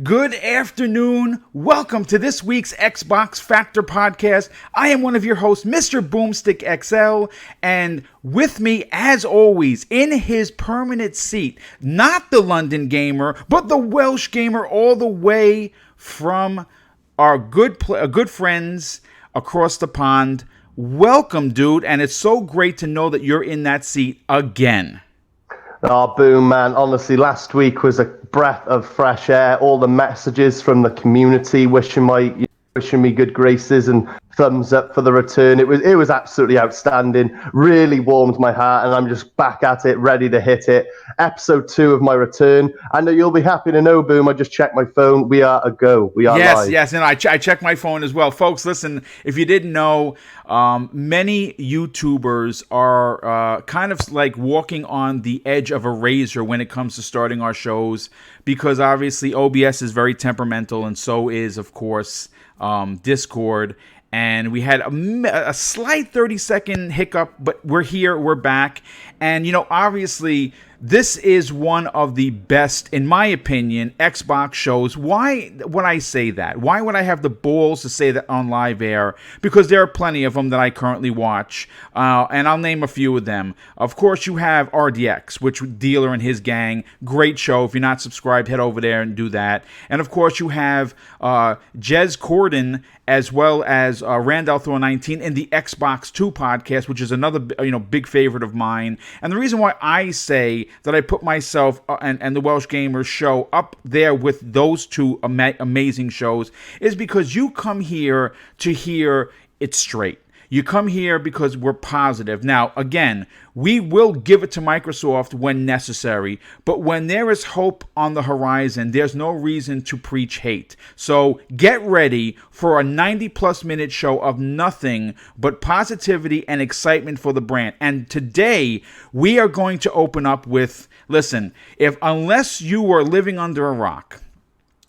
Good afternoon. Welcome to this week's Xbox Factor podcast. I am one of your hosts, MrBooMStickXL, and with me, as always, in his permanent seat, not the London gamer, but the Welsh gamer, all the way from our good friends across the pond. Welcome, dude, and it's so great to know that you're in that seat again. Oh, Boom, man. Honestly, last week was a breath of fresh air. All the messages from the community wishing me good graces and thumbs up for the return. It was absolutely outstanding. Really warmed my heart, and I'm just back at it, ready to hit it. Episode 2 of my return. I know you'll be happy to know, Boom. I just checked my phone. We are a go. We are live. Yes, and I checked my phone as well. Folks, listen, if you didn't know, many YouTubers are kind of like walking on the edge of a razor when it comes to starting our shows, because obviously OBS is very temperamental, and so is, of course, Discord. And we had a slight 30-second hiccup, but we're here, we're back. And, obviously, this is one of the best, in my opinion, Xbox shows. Why would I say that? Why would I have the balls to say that on live air? Because there are plenty of them that I currently watch, and I'll name a few of them. Of course, you have RDX, which Dealer and his gang. Great show. If you're not subscribed, head over there and do that. And, of course, you have Jez Corden, as well as Randall Thor 19 in the Xbox 2 podcast, which is another big favorite of mine. And the reason why I say that I put myself and the Welsh Gamers show up there with those two amazing shows is because you come here to hear it straight. You come here because we're positive. Now, again, we will give it to Microsoft when necessary, but when there is hope on the horizon, there's no reason to preach hate. So get ready for a 90-plus minute show of nothing but positivity and excitement for the brand. And today, we are going to open up with, listen, unless you were living under a rock,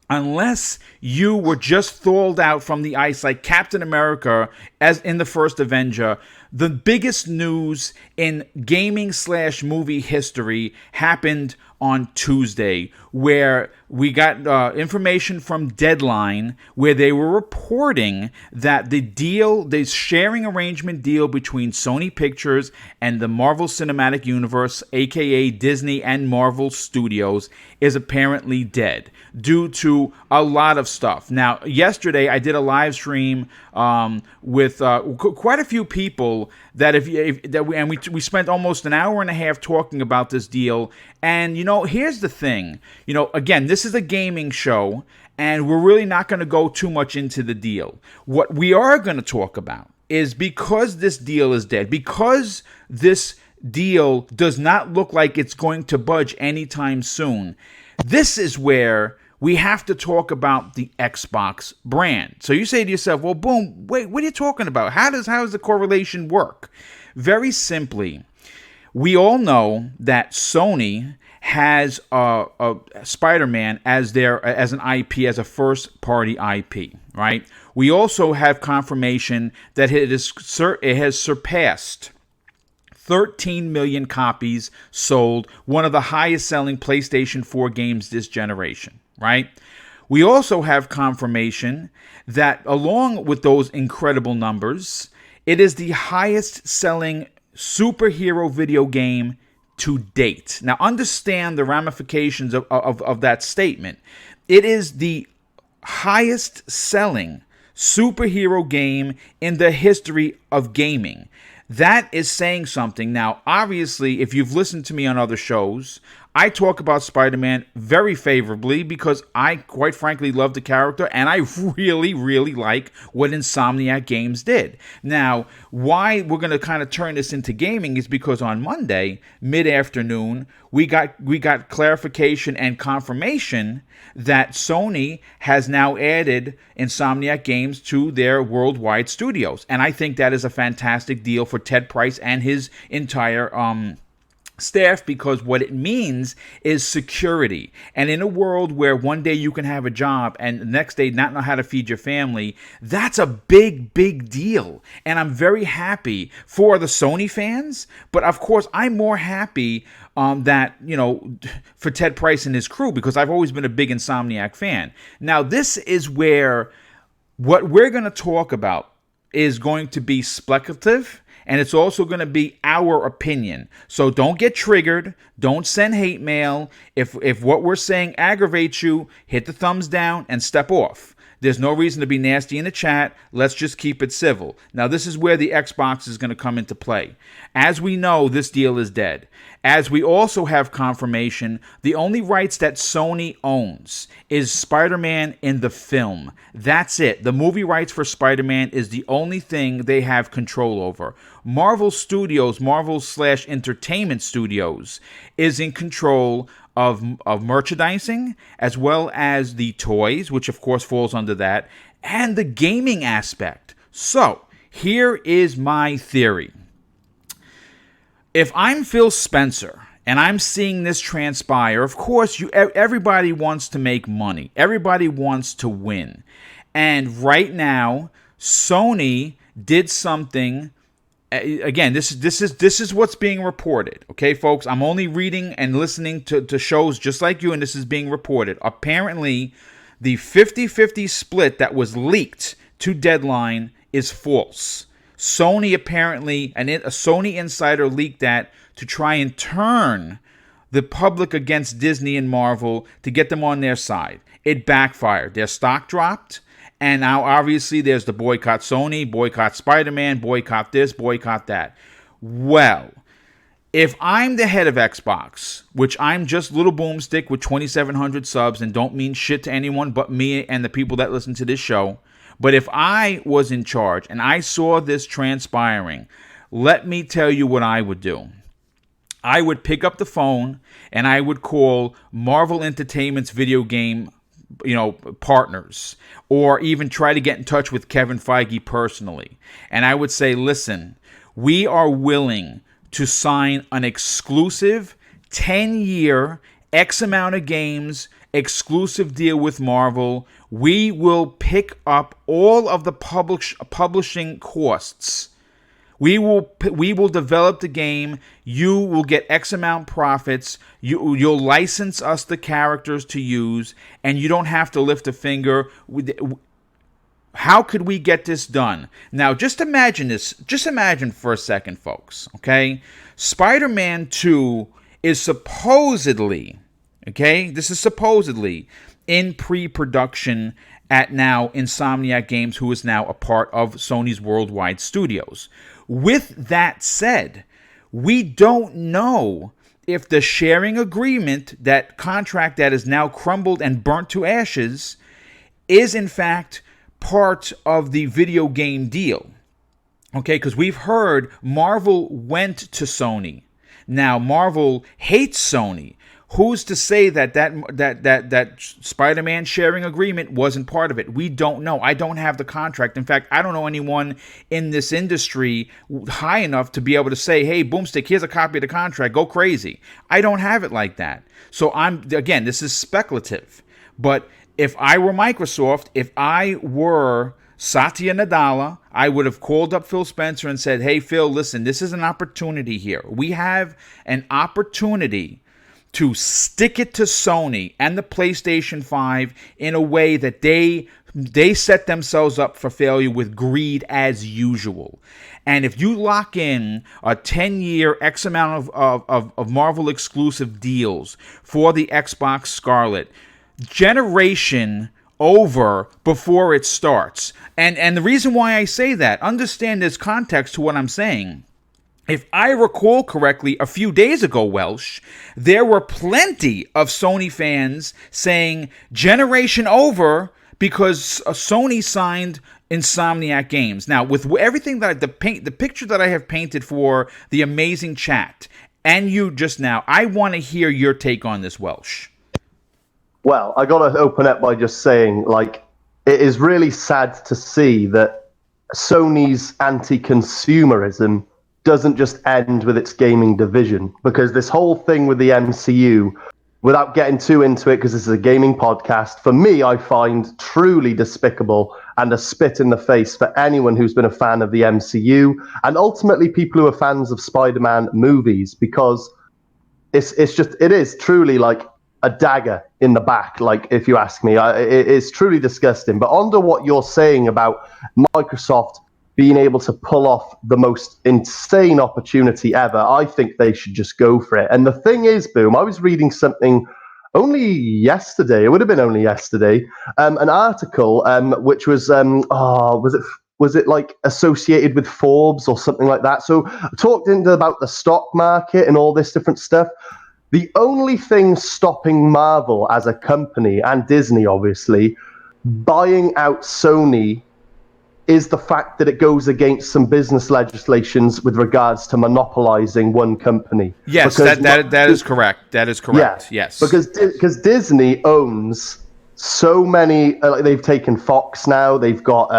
unless you were just thawed out from the ice like Captain America as in the first Avenger, the biggest news in gaming/movie history happened on Tuesday, where we got information from Deadline, where they were reporting that the sharing arrangement deal between Sony Pictures and the Marvel Cinematic Universe, aka Disney and Marvel Studios, is apparently dead due to a lot of stuff. Now, yesterday I did a live stream with quite a few people we spent almost an hour and a half talking about this deal. And here's the thing. Again, this is a gaming show, and we're really not going to go too much into the deal. What we are going to talk about is, because this deal is dead, because this deal does not look like it's going to budge anytime soon, this is where we have to talk about the Xbox brand. So you say to yourself, well, Boom, wait, what are you talking about? How does the correlation work? Very simply, we all know that Sony has a Spider-Man as an IP, as a first-party IP, right? We also have confirmation that it has surpassed 13 million copies sold, one of the highest-selling PlayStation 4 games this generation, right? We also have confirmation that, along with those incredible numbers, it is the highest-selling superhero video game to date. Now, understand the ramifications of that statement. It is the highest-selling superhero game in the history of gaming. That is saying something. Now, obviously, if you've listened to me on other shows, I talk about Spider-Man very favorably because I, quite frankly, love the character, and I really, really like what Insomniac Games did. Now, why we're going to kind of turn this into gaming is because on Monday, mid-afternoon, we got clarification and confirmation that Sony has now added Insomniac Games to their worldwide studios. And I think that is a fantastic deal for Ted Price and his entire staff, because what it means is security. And in a world where one day you can have a job and the next day not know how to feed your family, that's a big, big deal. And I'm very happy for the Sony fans, but of course I'm more happy that, you know, for Ted Price and his crew, because I've always been a big Insomniac fan. Now, this is where what we're going to talk about is going to be speculative, and it's also going to be our opinion. So don't get triggered. Don't send hate mail. If what we're saying aggravates you, hit the thumbs down and step off. There's no reason to be nasty in the chat. Let's just keep it civil. Now, this is where the Xbox is going to come into play. As we know, this deal is dead. As we also have confirmation, the only rights that Sony owns is Spider-Man in the film. That's it. The movie rights for Spider-Man is the only thing they have control over. Marvel Studios, Marvel/Entertainment Studios, is in control of merchandising, as well as the toys, which of course falls under that, and the gaming aspect. So, here is my theory. If I'm Phil Spencer and I'm seeing this transpire, of course, everybody wants to make money. Everybody wants to win. And right now, Sony did something. Again, this is what's being reported. Okay, folks, I'm only reading and listening to shows just like you, and this is being reported. Apparently, the 50-50 split that was leaked to Deadline is false. Sony apparently, a Sony insider leaked that to try and turn the public against Disney and Marvel to get them on their side. It backfired. Their stock dropped. And now, obviously, there's the boycott Sony, boycott Spider-Man, boycott this, boycott that. Well, if I'm the head of Xbox, which I'm just little Boomstick with 2,700 subs and don't mean shit to anyone but me and the people that listen to this show, but if I was in charge and I saw this transpiring, let me tell you what I would do. I would pick up the phone and I would call Marvel Entertainment's video game partners, or even try to get in touch with Kevin Feige personally. And I would say, listen, we are willing to sign an exclusive 10-year, X amount of games, exclusive deal with Marvel. We will pick up all of the publishing costs. We will develop the game. You will get X amount profits. You'll license us the characters to use, and you don't have to lift a finger. How could we get this done? Now, just imagine this. Just imagine for a second, folks. Okay, Spider-Man 2 is supposedly, this is supposedly in pre-production at now Insomniac Games, who is now a part of Sony's worldwide studios. With that said, we don't know if the sharing agreement, that contract that is now crumbled and burnt to ashes, is in fact part of the video game deal. Okay, because we've heard Marvel went to Sony. Now Marvel hates Sony. Who's to say that Spider-Man sharing agreement wasn't part of it? We don't know. I don't have the contract. In fact, I don't know anyone in this industry high enough to be able to say, hey, Boomstick, here's a copy of the contract. Go crazy. I don't have it like that. So again, this is speculative. But if I were Microsoft, if I were Satya Nadella, I would have called up Phil Spencer and said, hey, Phil, listen, this is an opportunity here. We have an opportunity to stick it to Sony and the PlayStation 5 in a way that they set themselves up for failure with greed as usual. And if you lock in a 10-year X amount of Marvel exclusive deals for the Xbox Scarlet, generation over before it starts. And the reason why I say that, understand this context to what I'm saying. If I recall correctly, a few days ago, Welsh, there were plenty of Sony fans saying generation over because Sony signed Insomniac Games. Now, with everything that the picture that I have painted for the amazing chat and you just now, I want to hear your take on this, Welsh. Well, I got to open up by just saying, it is really sad to see that Sony's anti-consumerism doesn't just end with its gaming division, because this whole thing with the MCU, without getting too into it, because this is a gaming podcast, for me, I find truly despicable and a spit in the face for anyone who's been a fan of the MCU, and ultimately people who are fans of Spider-Man movies, because it is truly like a dagger in the back. Like, if you ask me, it's truly disgusting. But onto what you're saying about Microsoft being able to pull off the most insane opportunity ever, I think they should just go for it. And the thing is, Boom, I was reading something only yesterday. It would have been only yesterday. An article which was was it like associated with Forbes or something like that? So I talked into about the stock market and all this different stuff. The only thing stopping Marvel as a company, and Disney obviously, buying out Sony is the fact that it goes against some business legislations with regards to monopolizing one company. Yes, that is correct. That is correct. Yeah, Yes. because Disney owns so many. They've taken Fox now. They've got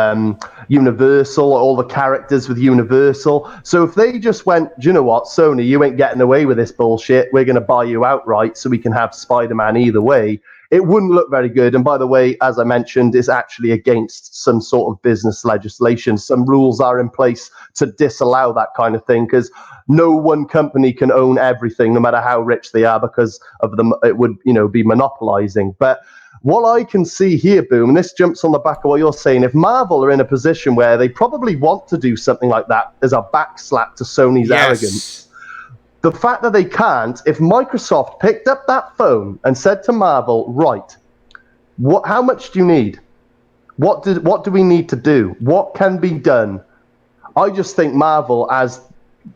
Universal, all the characters with Universal. So if they just went, do you know what, Sony, you ain't getting away with this bullshit. We're going to buy you outright so we can have Spider-Man either way. It wouldn't look very good. And by the way, as I mentioned, it's actually against some sort of business legislation. Some rules are in place to disallow that kind of thing, because no one company can own everything, no matter how rich they are, because of them. It would, be monopolizing. But what I can see here, Boom, and this jumps on the back of what you're saying, if Marvel are in a position where they probably want to do something like that as a backslap to Sony's arrogance, the fact that they can't, if Microsoft picked up that phone and said to Marvel, right, how much do you need? What do we need to do? What can be done? I just think Marvel, as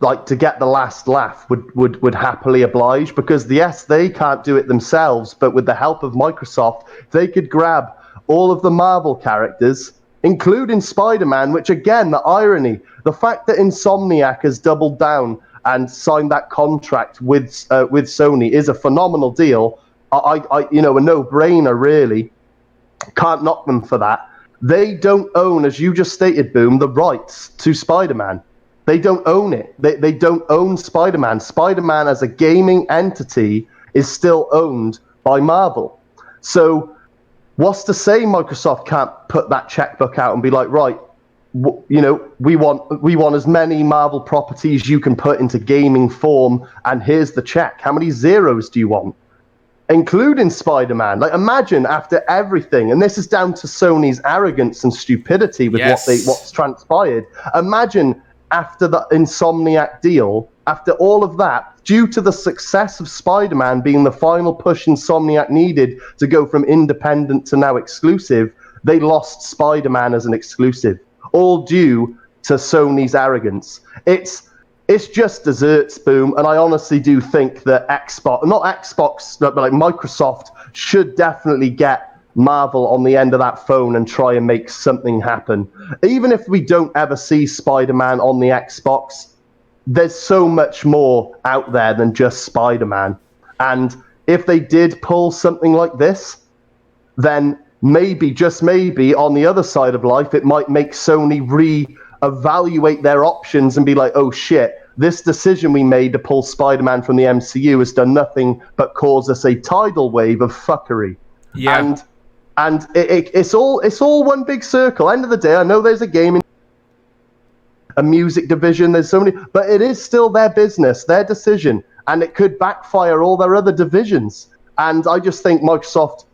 like to get the last laugh, would happily oblige, because yes, they can't do it themselves, but with the help of Microsoft, they could grab all of the Marvel characters, including Spider-Man, which again, the irony, the fact that Insomniac has doubled down and signed that contract with Sony is a phenomenal deal. A no-brainer, really. Can't knock them for that. They don't own, as you just stated, Boom, the rights to Spider-Man. They don't own it. They don't own Spider-Man. Spider-Man as a gaming entity is still owned by Marvel. So what's to say Microsoft can't put that checkbook out and be like, right, we want as many Marvel properties you can put into gaming form, and here's the check. How many zeros do you want? Including Spider-Man. Like, imagine after everything, and this is down to Sony's arrogance and stupidity with what's transpired. Imagine after the Insomniac deal, after all of that, due to the success of Spider-Man being the final push Insomniac needed to go from independent to now exclusive, they lost Spider-Man as an exclusive. All due to Sony's arrogance. It's just desserts, Boom, and I honestly do think that Microsoft should definitely get Marvel on the end of that phone and try and make something happen. Even if we don't ever see Spider-Man on the Xbox, there's so much more out there than just Spider-Man. And if they did pull something like this, then maybe, just maybe, on the other side of life, it might make Sony re-evaluate their options and be like, oh shit, this decision we made to pull Spider-Man from the MCU has done nothing but cause us a tidal wave of fuckery. Yeah. And it's all one big circle. End of the day, I know there's a gaming, a music division, there's so many, but it is still their business, their decision, and it could backfire all their other divisions. And I just think Microsoft,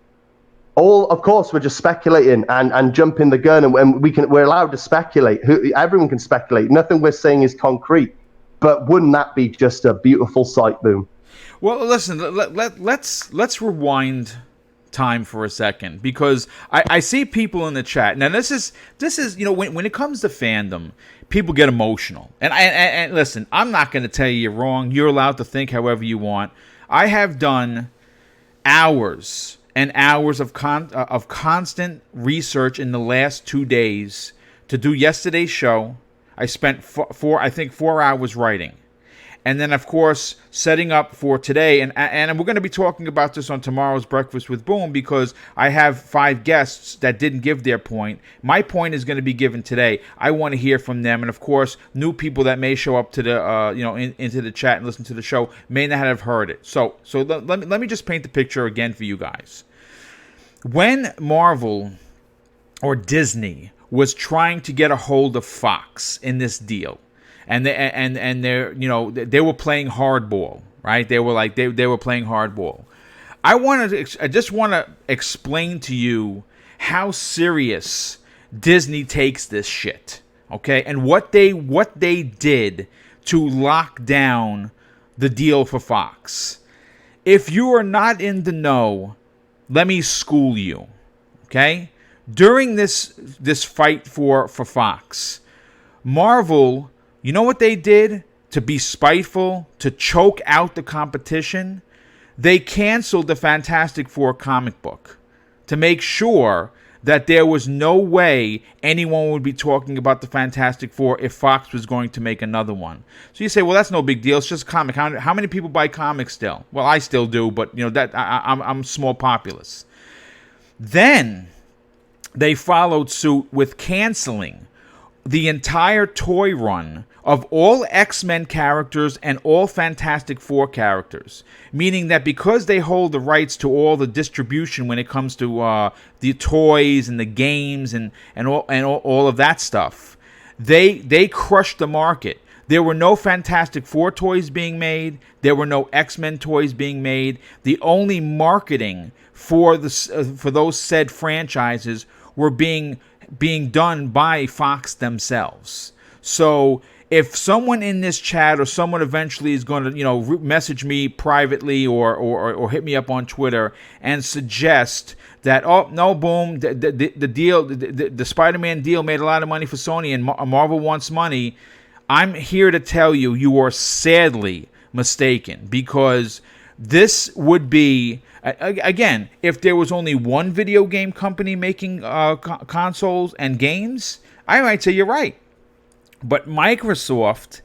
of course, we're just speculating and jumping the gun, and we're allowed to speculate. Everyone can speculate. Nothing we're saying is concrete. But wouldn't that be just a beautiful sight, Boom? Well, listen, let's rewind time for a second, because I see people in the chat. Now, this is when it comes to fandom, people get emotional. And listen, I'm not going to tell you you're wrong. You're allowed to think however you want. I have done hours and hours of constant research in the last 2 days to do yesterday's show. I spent 4 hours writing. And then, of course, setting up for today. And we're going to be talking about this on tomorrow's Breakfast with Boom, because I have 5 guests that didn't give their point. My point is going to be given today. I want to hear from them. And, of course, new people that may show up to the into the chat and listen to the show may not have heard it. So let me just paint the picture again for you guys. When Marvel or Disney was trying to get a hold of Fox in this deal, and they were playing hardball, right? They were like they were playing hardball. I just want to explain to you how serious Disney takes this shit, okay? And what they did to lock down the deal for Fox. If you are not in the know, let me school you, okay? During this fight for Fox, Marvel, you know what they did to be spiteful, to choke out the competition? They canceled the Fantastic Four comic book to make sure that there was no way anyone would be talking about the Fantastic Four if Fox was going to make another one. So you say, well, that's no big deal. It's just a comic. How many people buy comics still? Well, I still do, but you know that I'm small populace. Then they followed suit with canceling the entire toy run of all X-Men characters and all Fantastic Four characters, meaning that because they hold the rights to all the distribution when it comes to the toys and the games and all of that stuff, they crushed the market. There were no Fantastic Four toys being made. There were no X-Men toys being made. The only marketing for those said franchises were being done by Fox themselves. So if someone in this chat or someone eventually is going to, message me privately or hit me up on Twitter and suggest that, oh, no, Boom, the deal, the Spider-Man deal made a lot of money for Sony and Marvel wants money, I'm here to tell you, you are sadly mistaken, because this would be, again, if there was only one video game company making consoles and games, I might say you're right. But Microsoft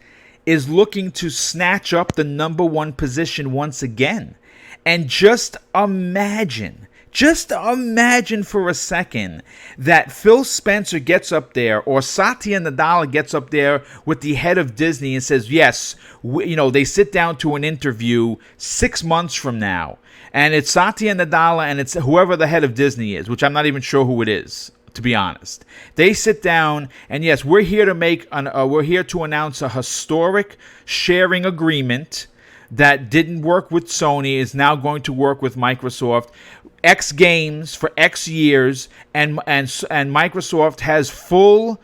is looking to snatch up the number one position once again. And just imagine for a second that Phil Spencer gets up there, or Satya Nadella gets up there with the head of Disney and says, yes, they sit down to an interview 6 months from now. And it's Satya Nadella and it's whoever the head of Disney is, which I'm not even sure who it is, to be honest. They sit down and yes, we're here to announce a historic sharing agreement that didn't work with Sony, is now going to work with Microsoft. X games for X years, and Microsoft has full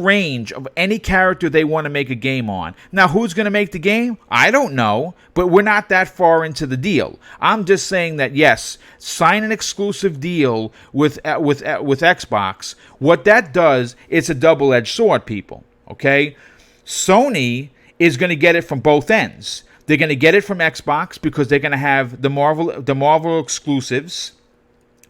range of any character they want to make a game on. Now, who's going to make the game? I don't know, but we're not that far into the deal. I'm just saying that, yes, sign an exclusive deal with Xbox. What that does, it's a double-edged sword, people, okay? Sony is going to get it from both ends. They're going to get it from Xbox because they're going to have the Marvel exclusives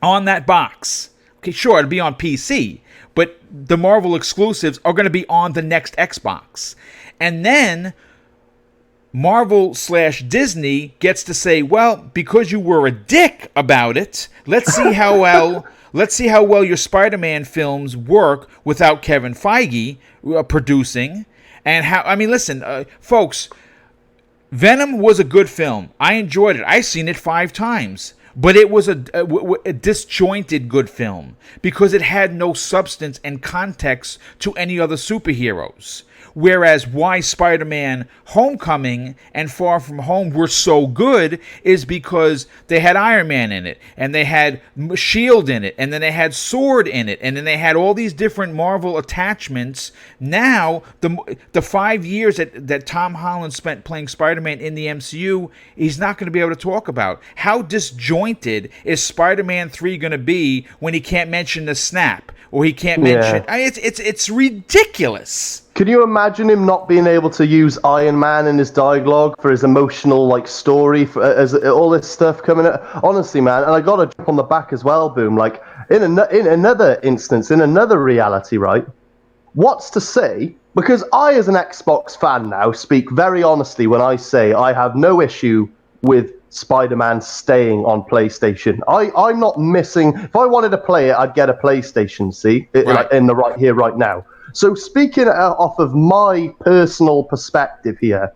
on that box. Okay, sure, it'll be on PC, but the Marvel exclusives are going to be on the next Xbox. And then Marvel/Disney gets to say, well, because you were a dick about it, let's see how well your Spider-Man films work without Kevin Feige producing. And listen, folks, Venom was a good film. I enjoyed it. I've seen it 5 times. But it was a disjointed good film because it had no substance and context to any other superheroes. Whereas why Spider-Man Homecoming and Far From Home were so good is because they had Iron Man in it, and they had S.H.I.E.L.D. in it, and then they had S.W.O.R.D. in it, and then they had all these different Marvel attachments. Now, the 5 years that Tom Holland spent playing Spider-Man in the MCU, he's not going to be able to talk about. How disjointed is Spider-Man 3 going to be when he can't mention the snap? Or he can't mention... It's ridiculous. Can you imagine him not being able to use Iron Man in his dialogue for his emotional story, as all this stuff coming out? Honestly, man, and I got to jump on the back as well, Boom. In another instance, in another reality, right? What's to say? Because I, as an Xbox fan now, speak very honestly when I say I have no issue with Spider-Man staying on PlayStation. I'm not missing. If I wanted to play it, I'd get a PlayStation. See, right. In the right here, right now. So speaking off of my personal perspective here,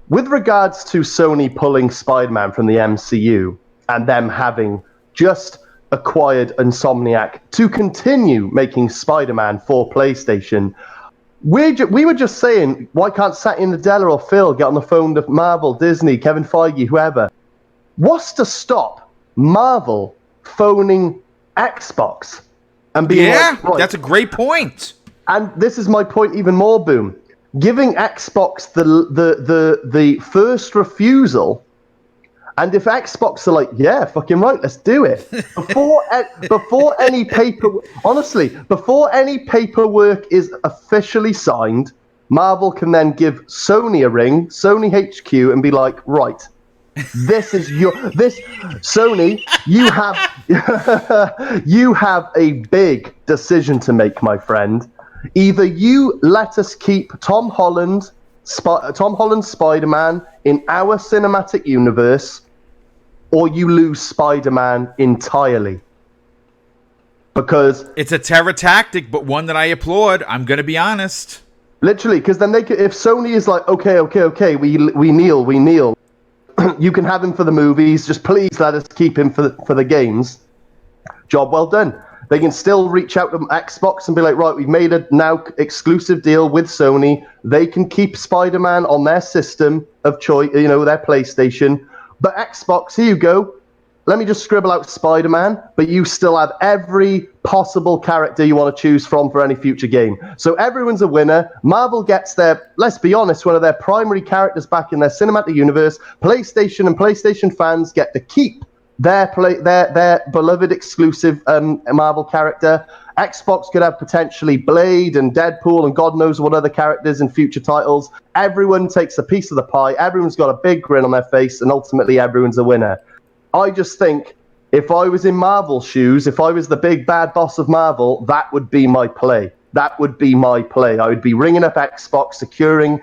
with regards to Sony pulling Spider-Man from the MCU and them having just acquired Insomniac to continue making Spider-Man for PlayStation, We were just saying, why can't Satya Nadella or Phil get on the phone to Marvel, Disney, Kevin Feige, whoever? What's to stop Marvel phoning Xbox and being like, right, that's a great point. and this is my point even more, Boom. Giving Xbox the first refusal, and if Xbox are like, yeah, fucking right, let's do it. Before any paperwork is officially signed, Marvel can then give Sony a ring, Sony HQ, and be like, right, this Sony, you have a big decision to make, my friend. Either you let us keep Tom Holland's Spider-Man in our cinematic universe, or you lose Spider-Man entirely. Because it's a terror tactic, but one that I applaud. I'm going to be honest. Literally, because then they could, if Sony is like, okay, we kneel. You can have him for the movies. Just please let us keep him for the games. Job well done. They can still reach out to Xbox and be like, right, we've made a now exclusive deal with Sony. They can keep Spider-Man on their system of choice, their PlayStation. But Xbox, here you go. Let me just scribble out Spider-Man, but you still have every possible character you want to choose from for any future game. So everyone's a winner. Marvel gets their, let's be honest, one of their primary characters back in their cinematic universe. PlayStation and PlayStation fans get to keep their beloved exclusive Marvel character. Xbox could have potentially Blade and Deadpool and God knows what other characters in future titles. Everyone takes a piece of the pie. Everyone's got a big grin on their face, and ultimately everyone's a winner. I just think if I was in Marvel's shoes, if I was the big bad boss of Marvel, that would be my play. I would be ringing up Xbox, securing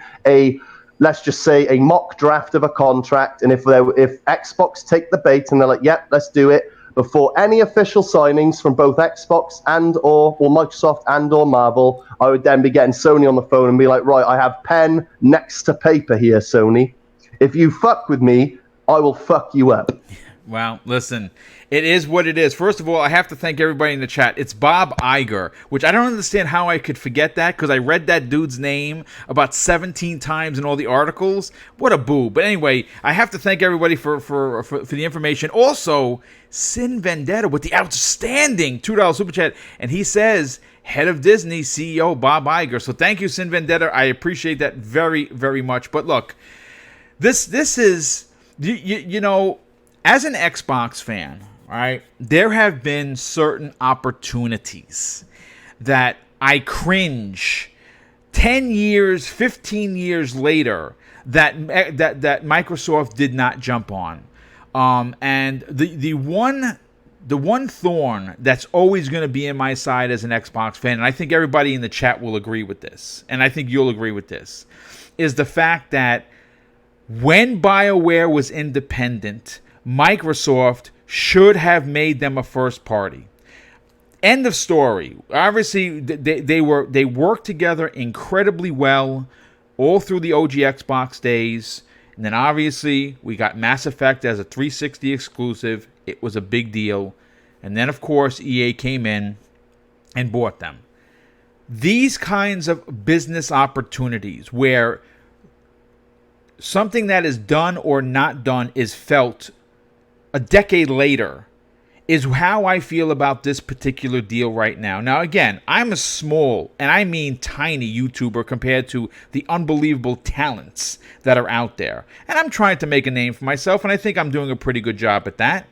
let's just say a mock draft of a contract. And if Xbox take the bait and they're like, yep, let's do it, before any official signings from both Xbox or Microsoft and or Marvel, I would then be getting Sony on the phone and be like, right, I have pen next to paper here, Sony. If you fuck with me, I will fuck you up. Well, listen, it is what it is. First of all, I have to thank everybody in the chat. It's Bob Iger, which I don't understand how I could forget that, because I read that dude's name about 17 times in all the articles. What a boo. But anyway, I have to thank everybody for the information. Also, Sin Vendetta with the outstanding $2 super chat. And he says, head of Disney, CEO Bob Iger. So thank you, Sin Vendetta. I appreciate that very, very much. But look, this is, as an Xbox fan, right, there have been certain opportunities that I cringe 10 years, 15 years later that Microsoft did not jump on. And the one thorn that's always going to be in my side as an Xbox fan, and I think everybody in the chat will agree with this, and I think you'll agree with this, is the fact that when BioWare was independent, Microsoft should have made them a first party. End of story. Obviously, they worked together incredibly well all through the OG Xbox days. And then obviously we got Mass Effect as a 360 exclusive. It was a big deal. And then of course EA came in and bought them. These kinds of business opportunities where something that is done or not done is felt a decade later is how I feel about this particular deal right now. Now, again, I'm a small, and I mean tiny YouTuber compared to the unbelievable talents that are out there. And I'm trying to make a name for myself, and I think I'm doing a pretty good job at that.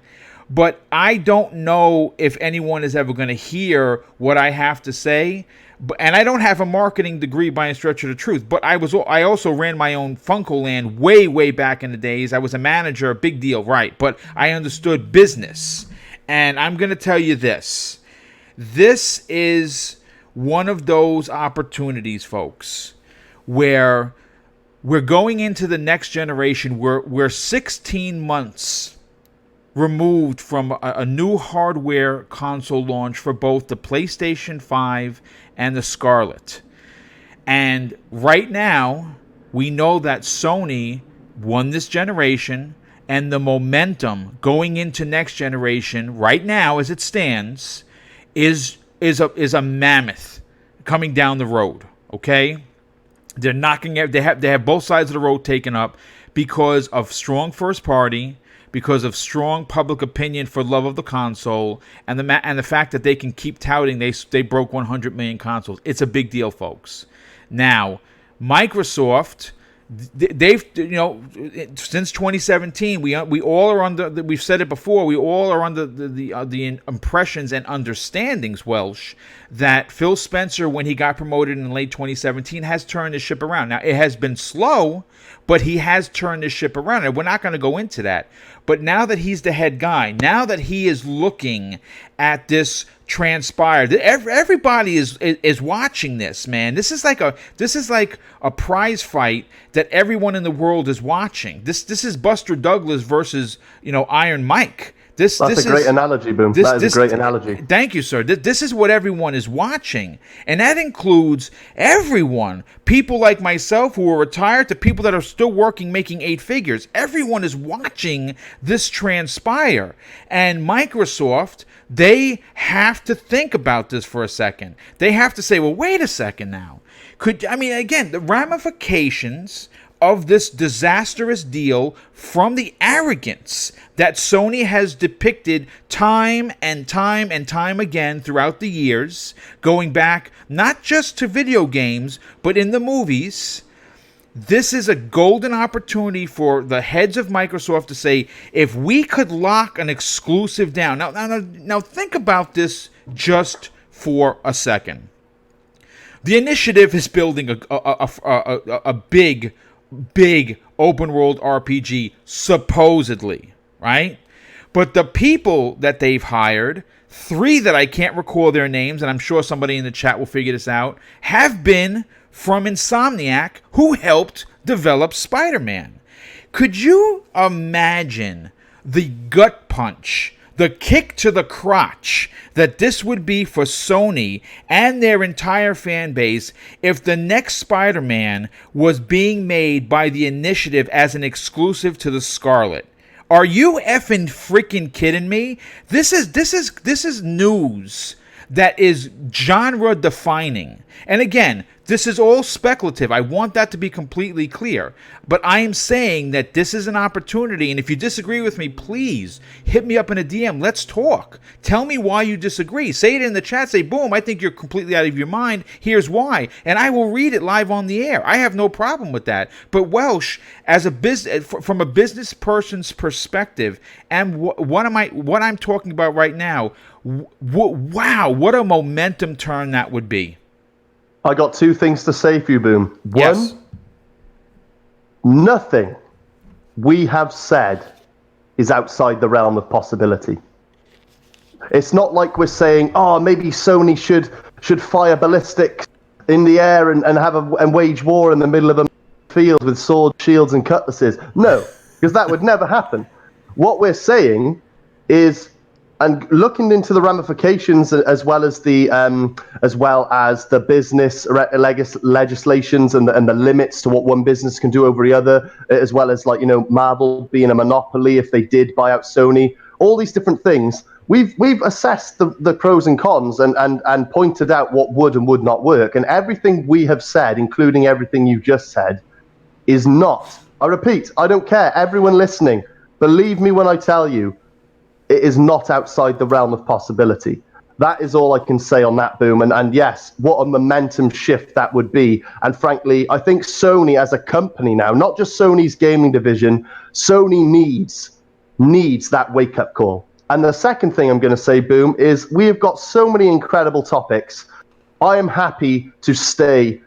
But I don't know if anyone is ever going to hear what I have to say. And I don't have a marketing degree by any stretch of the truth, but I also ran my own FuncoLand way back in the days. I was a manager, big deal, right? But I understood business. And I'm going to tell you this. This is one of those opportunities, folks, where we're going into the next generation. We're 16 months removed from a new hardware console launch for both the PlayStation 5 and the Scarlet. And right now, we know that Sony won this generation, and the momentum going into next generation right now as it stands is a mammoth coming down the road. Okay, they're knocking it. They have both sides of the road taken up because of strong first party, because of strong public opinion for love of the console, and the fact that they can keep touting they broke 100 million consoles. It's a big deal, folks. Now, Microsoft, they've, since 2017, we all are under. We've said it before. We all are under the impressions and understandings, Welsh, that Phil Spencer, when he got promoted in late 2017, has turned the ship around. Now, it has been slow, but he has turned the ship around, and we're not going to go into that. But now that he's the head guy, now that he is looking at this transpire, everybody is watching this, man. This is like a prize fight that everyone in the world is watching. This is Buster Douglas versus Iron Mike. That's a great analogy, Boom. That is a great analogy. Thank you, sir. This is what everyone is watching. And that includes everyone. People like myself who are retired to people that are still working, making 8 figures. Everyone is watching this transpire. And Microsoft, they have to think about this for a second. They have to say, well, wait a second now. Again, the ramifications of this disastrous deal from the arrogance that Sony has depicted time and time and time again throughout the years, going back not just to video games, but in the movies. This is a golden opportunity for the heads of Microsoft to say, if we could lock an exclusive down. Now think about this just for a second. The initiative is building a big open world RPG, supposedly, right? But the people that they've hired, 3 that I can't recall their names, and I'm sure somebody in the chat will figure this out, have been from Insomniac, who helped develop Spider-Man. Could you imagine the gut punch, the kick to the crotch that this would be for Sony and their entire fan base if the next Spider-Man was being made by the initiative as an exclusive to the Scarlet? Are you effing freaking kidding me? This is news that is genre defining. And again, this is all speculative. I want that to be completely clear. But I am saying that this is an opportunity, and if you disagree with me, please hit me up in a DM. Let's talk. Tell me why you disagree. Say it in the chat. Say, boom, I think you're completely out of your mind. Here's why. And I will read it live on the air. I have no problem with that. But Welsh, as from a business person's perspective, and what I'm talking about right now, wow, what a momentum turn that would be. I got 2 things to say for you, Boom. Yes. One, nothing we have said is outside the realm of possibility. It's not like we're saying, maybe Sony should fire ballistics in the air and wage war in the middle of a field with swords, shields, and cutlasses. No, because that would never happen. What we're saying is, and looking into the ramifications as well as the business legislations and the limits to what one business can do over the other, as well as Marvel being a monopoly if they did buy out Sony, all these different things. We've assessed the pros and cons and pointed out what would and would not work, and everything we have said, including everything you just said, is not. I repeat, I don't care. Everyone listening, believe me when I tell you, it is not outside the realm of possibility. That is all I can say on that, Boom. And yes, what a momentum shift that would be. And frankly, I think Sony as a company now, not just Sony's gaming division, Sony needs that wake-up call. And the second thing I'm going to say, Boom, is we have got so many incredible topics. I am happy to stay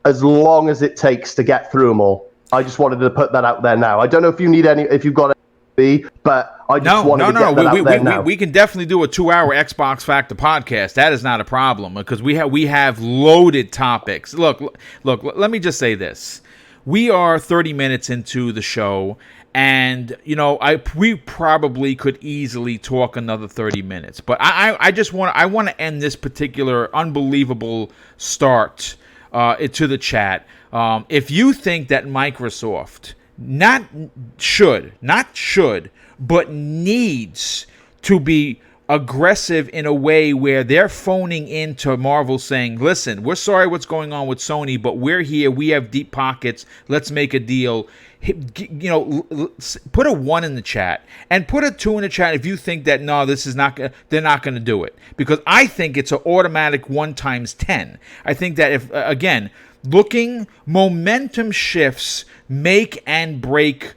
as long as it takes to get through them all. I just wanted to put that out there now. I don't know if you've got any, but I just wanted to get that out there now. We can definitely do a 2-hour Xbox Factor podcast. That is not a problem because we have loaded topics. Look. Let me just say this: we are 30 minutes into the show, and we probably could easily talk another 30 minutes. But I want to end this particular unbelievable start to the chat. If you think that Microsoft not should, but needs to be aggressive in a way where they're phoning into Marvel saying, listen, we're sorry what's going on with Sony, but we're here. We have deep pockets. Let's make a deal. You know, put a 1 in the chat and put a 2 in the chat if you think that, no, this is not, they're not going to do it. Because I think it's an automatic 1 times 10. I think that if, again, momentum shifts make and break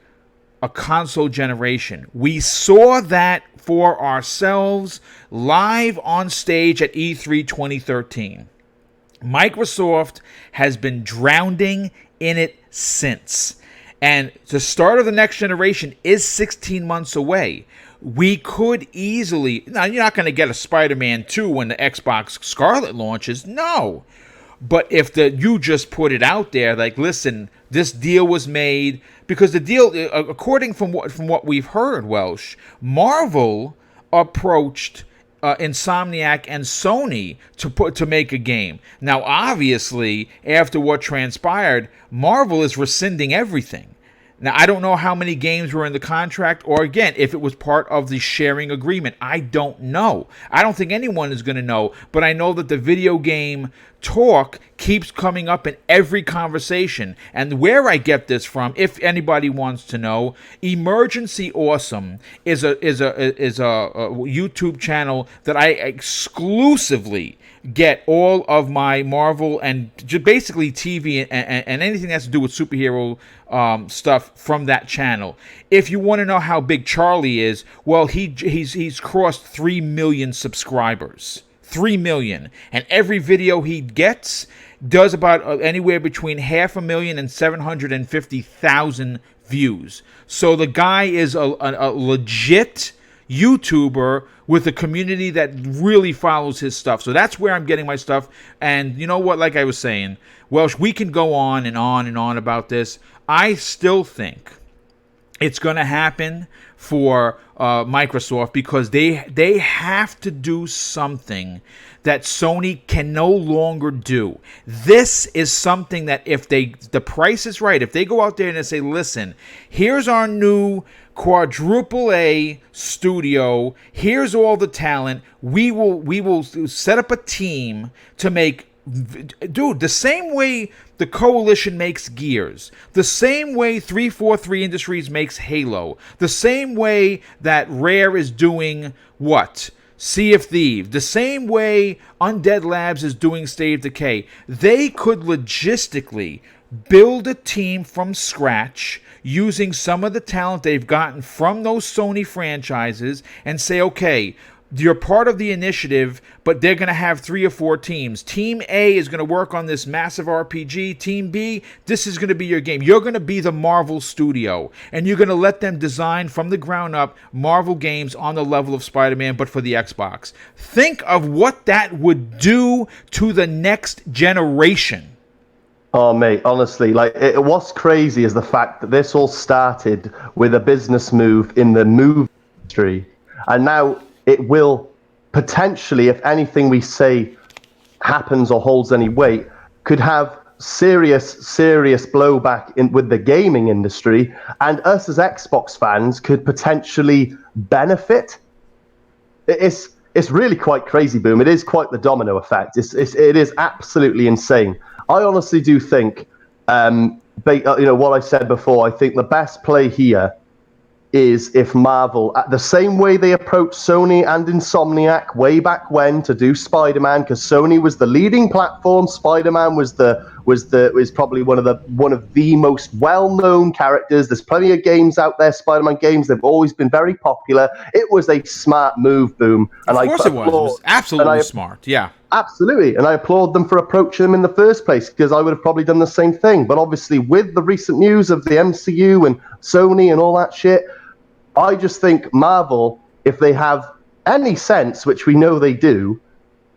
a console generation. We saw that for ourselves live on stage at E3 2013. Microsoft has been drowning in it since. And the start of the next generation is 16 months away. We could easily... Now, you're not going to get a Spider-Man 2 when the Xbox Scarlet launches. No. But if you just put it out there, like, listen, this deal was made... Because the deal, according from what we've heard, Welsh, Marvel approached Insomniac and Sony to make a game. Now, obviously, after what transpired, Marvel is rescinding everything. Now, I don't know how many games were in the contract, or again, if it was part of the sharing agreement. I don't know. I don't think anyone is going to know, but I know that the video game talk keeps coming up in every conversation. And where I get this from, if anybody wants to know, Emergency Awesome is a YouTube channel that I exclusively get all of my Marvel and basically TV and anything that has to do with superhero stuff from that channel. If you want to know how big Charlie is, well, he's crossed 3 million subscribers. 3 million. And every video he gets does about anywhere between 500,000 and 750,000 views. So the guy is a legit YouTuber with a community that really follows his stuff. So that's where I'm getting my stuff. And you know what? Like I was saying, Welsh, we can go on and on and on about this. I still think it's going to happen for Microsoft because they have to do something that Sony can no longer do. This is something that if the price is right, if they go out there and they say, listen, here's our new quadruple A studio, here's all the talent, we will set up a team to make, dude, the same way the Coalition makes Gears, the same way 343 Industries makes Halo, the same way that Rare is doing what? Sea of Thieves, the same way Undead Labs is doing State of Decay. They could logistically build a team from scratch using some of the talent they've gotten from those Sony franchises and say, okay, you're part of the initiative, but they're going to have 3 or 4 teams. Team A is going to work on this massive RPG. Team B, this is going to be your game. You're going to be the Marvel studio, and you're going to let them design from the ground up Marvel games on the level of Spider-Man, but for the Xbox. Think of what that would do to the next generation. Oh, mate, honestly, what's crazy is the fact that this all started with a business move in the movie industry, and now it will potentially, if anything we say happens or holds any weight, could have serious blowback with the gaming industry, and us as Xbox fans could potentially benefit. It's really quite crazy, Boom. It is quite the domino effect. It is absolutely insane. I honestly do think, what I said before, I think the best play here is if Marvel, at the same way they approached Sony and Insomniac way back when to do Spider-Man, because Sony was the leading platform, Spider-Man was probably one of the most well-known characters. There's plenty of games out there, Spider-Man games. They've always been very popular. It was a smart move, Boom. And of course it was. It was absolutely smart. Yeah. Absolutely, and I applaud them for approaching them in the first place, because I would have probably done the same thing. But obviously, with the recent news of the MCU and Sony and all that shit, I just think Marvel, if they have any sense, which we know they do,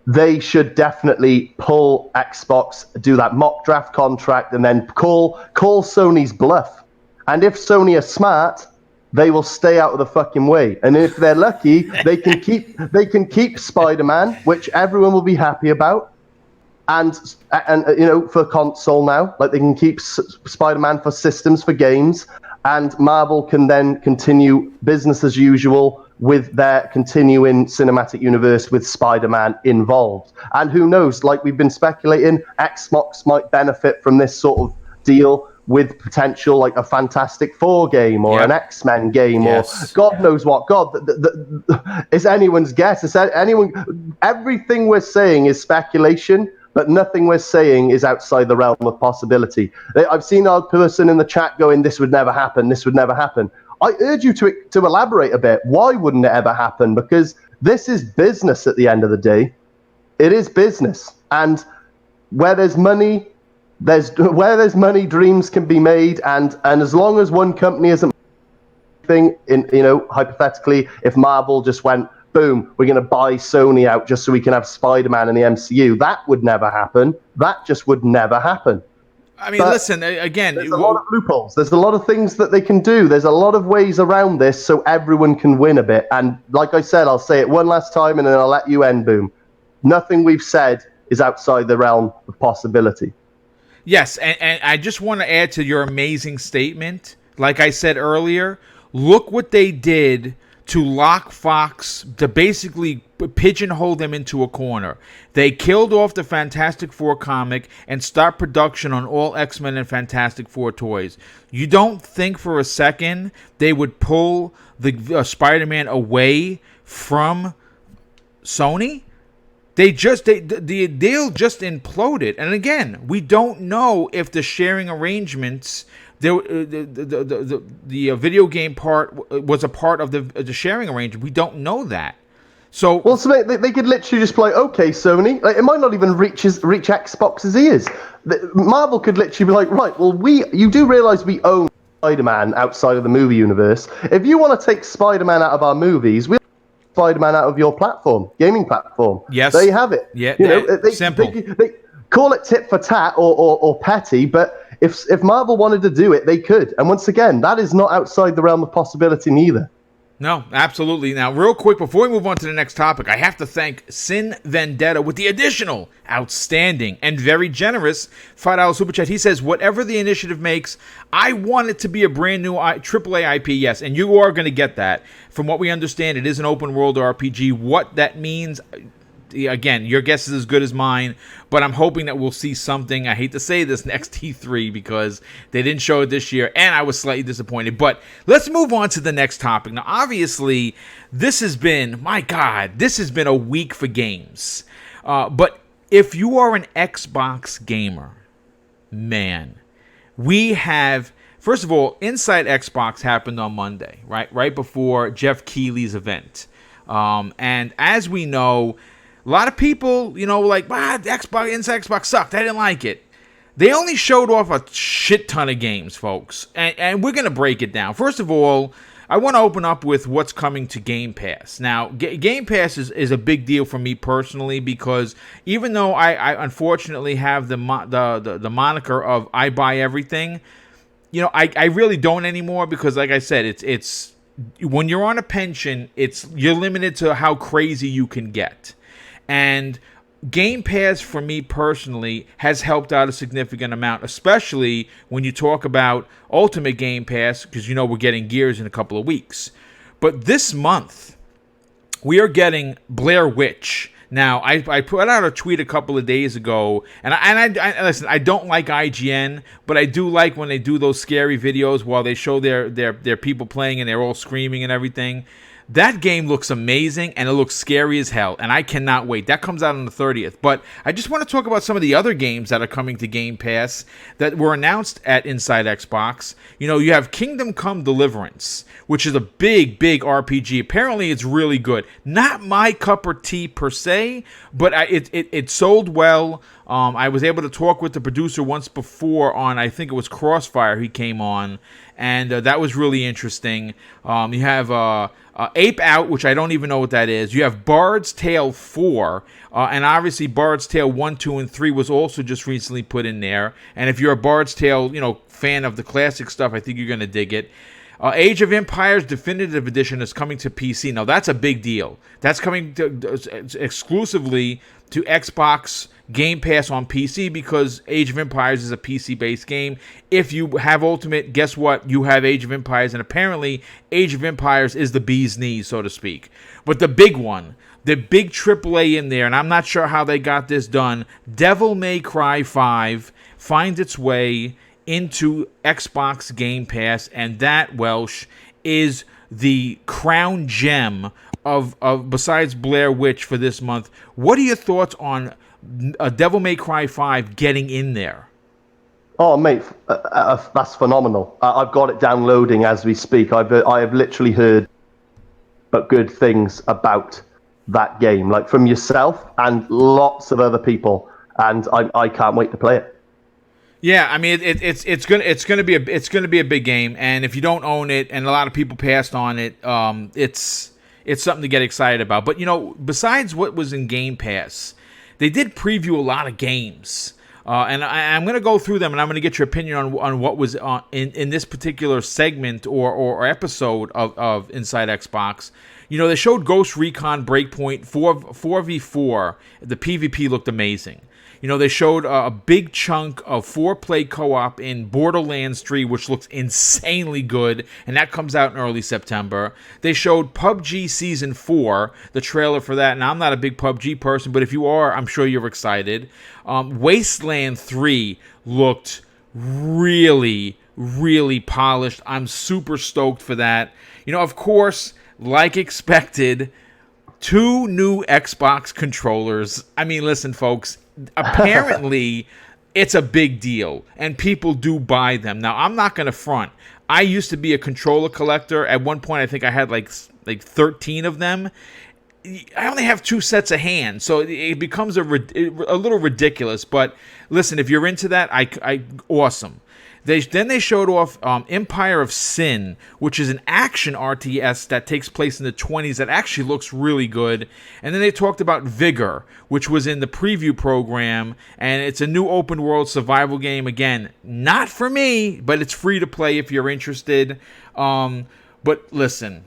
they should definitely pull Xbox, do that mock draft contract, and then call Sony's bluff. And if Sony are smart, they will stay out of the fucking way. And if they're lucky, they can keep Spider-Man, which everyone will be happy about. And for console now, like they can keep Spider-Man for systems, for games, and Marvel can then continue business as usual with their continuing cinematic universe with Spider-Man involved. And who knows, like we've been speculating, Xbox might benefit from this sort of deal with potential like a Fantastic Four game or an X-Men game or God knows what. God, it's anyone's guess. Everything we're saying is speculation, but nothing we're saying is outside the realm of possibility. I've seen our person in the chat going, this would never happen, this would never happen. I urge you to elaborate a bit. Why wouldn't it ever happen? Because this is business at the end of the day. It is business. And where there's money, dreams can be made. And as long as one company isn't hypothetically, if Marvel just went, boom, we're going to buy Sony out just so we can have Spider-Man in the MCU, that would never happen. That just would never happen. I mean, listen, again... There's a lot of loopholes. There's a lot of things that they can do. There's a lot of ways around this so everyone can win a bit. And like I said, I'll say it one last time and then I'll let you end, Boom. Nothing we've said is outside the realm of possibility. Yes, and I just want to add to your amazing statement. Like I said earlier, look what they did to lock Fox, to basically pigeonhole them into a corner. They killed off the Fantastic Four comic and stopped production on all X-Men and Fantastic Four toys. You don't think for a second they would pull the Spider-Man away from Sony? The deal just imploded. And again, we don't know if the sharing arrangements... The video game part was a part of the sharing arrangement. We don't know that. So they could literally just be like, okay, Sony. Like, it might not even reach Xbox's ears. Marvel could literally be like, right, well, you do realize we own Spider-Man outside of the movie universe. If you want to take Spider-Man out of our movies, we'll take Spider-Man out of your gaming platform. Yes. There you have it. Yeah, simple. They call it tit for tat or petty, but if Marvel wanted to do it, they could. And once again, that is not outside the realm of possibility neither. No, absolutely. Now, real quick, before we move on to the next topic, I have to thank Sin Vendetta with the additional outstanding and very generous $5 super chat. He says, whatever the initiative makes, I want it to be a brand new AAA IP. Yes, and you are going to get that. From what we understand, it is an open world RPG. What that means... Again, your guess is as good as mine, but I'm hoping that we'll see something. I hate to say this, next T3 because they didn't show it this year, and I was slightly disappointed. But let's move on to the next topic. Now, obviously, this has been a week for games. But if you are an Xbox gamer, man, we have... First of all, Inside Xbox happened on Monday, right before Jeff Keighley's event. And as we know... A lot of people, like, Inside Xbox sucked. I didn't like it. They only showed off a shit ton of games, folks. And we're going to break it down. First of all, I want to open up with what's coming to Game Pass. Now, Game Pass is a big deal for me personally because even though I unfortunately have the moniker of I buy everything, I really don't anymore because, like I said, it's when you're on a pension, you're limited to how crazy you can get. And Game Pass, for me personally, has helped out a significant amount, especially when you talk about Ultimate Game Pass, because we're getting Gears in a couple of weeks. But this month, we are getting Blair Witch. Now, I put out a tweet a couple of days ago, and I listen, I don't like IGN, but I do like when they do those scary videos while they show their people playing and they're all screaming and everything. That game looks amazing, and it looks scary as hell, and I cannot wait. That comes out on the 30th. But I just want to talk about some of the other games that are coming to Game Pass that were announced at Inside Xbox. You have Kingdom Come Deliverance, which is a big, big RPG. Apparently, it's really good. Not my cup of tea per se, but it sold well. I was able to talk with the producer once before on, I think it was Crossfire he came on, and that was really interesting. You have Ape Out, which I don't even know what that is. You have Bard's Tale 4, and obviously Bard's Tale 1, 2, and 3 was also just recently put in there. And if you're a Bard's Tale, fan of the classic stuff, I think you're going to dig it. Age of Empires Definitive Edition is coming to PC. Now, that's a big deal. That's coming exclusively to Xbox Game Pass on PC because Age of Empires is a PC-based game. If you have Ultimate, guess what? You have Age of Empires, and apparently Age of Empires is the bee's knees, so to speak. But the big one, the big AAA in there, and I'm not sure how they got this done, Devil May Cry 5 finds its way into Xbox Game Pass, and that, Welsh, is the crown gem of besides Blair Witch for this month. What are your thoughts on Devil May Cry 5 getting in there? Oh, mate, that's phenomenal. I've got it downloading as we speak. I have literally heard but good things about that game, like from yourself and lots of other people, and I can't wait to play it. Yeah, I mean it's gonna be a big game, and if you don't own it, and a lot of people passed on it, it's something to get excited about. But besides what was in Game Pass, they did preview a lot of games, and I'm gonna go through them, and I'm gonna get your opinion on what was in this particular segment or episode of Inside Xbox. They showed Ghost Recon Breakpoint 4v4. The PvP looked amazing. They showed a big chunk of 4-play co-op in Borderlands 3, which looks insanely good, and that comes out in early September. They showed PUBG Season 4, the trailer for that, and I'm not a big PUBG person, but if you are, I'm sure you're excited. Wasteland 3 looked really, really polished. I'm super stoked for that. Of course, like expected, 2 new Xbox controllers. I mean, listen, folks, apparently it's a big deal, and people do buy them. Now, I'm not going to front. I used to be a controller collector. At one point, I think I had like 13 of them. I only have 2 sets of hands, so it becomes a little ridiculous. But listen, if you're into that, awesome. Then they showed off Empire of Sin, which is an action RTS that takes place in the 20s that actually looks really good. And then they talked about Vigor, which was in the preview program, and it's a new open-world survival game. Again, not for me, but it's free to play if you're interested. But listen,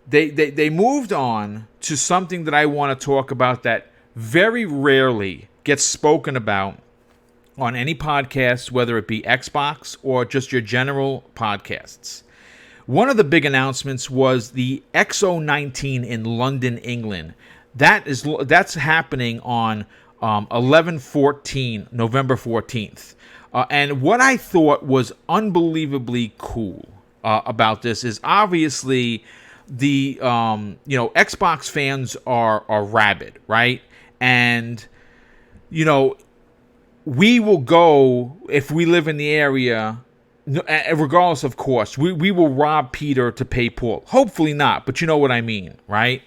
they moved on to something that I want to talk about that very rarely gets spoken about on any podcast, whether it be Xbox or just your general podcasts. One of the big announcements was the XO19 in London, England. That's happening on 11/14, November 14th. And what I thought was unbelievably cool about this is obviously the Xbox fans are rabid, right? And we will go, if we live in the area, regardless of cost, we will rob Peter to pay Paul. Hopefully not, but you know what I mean, right?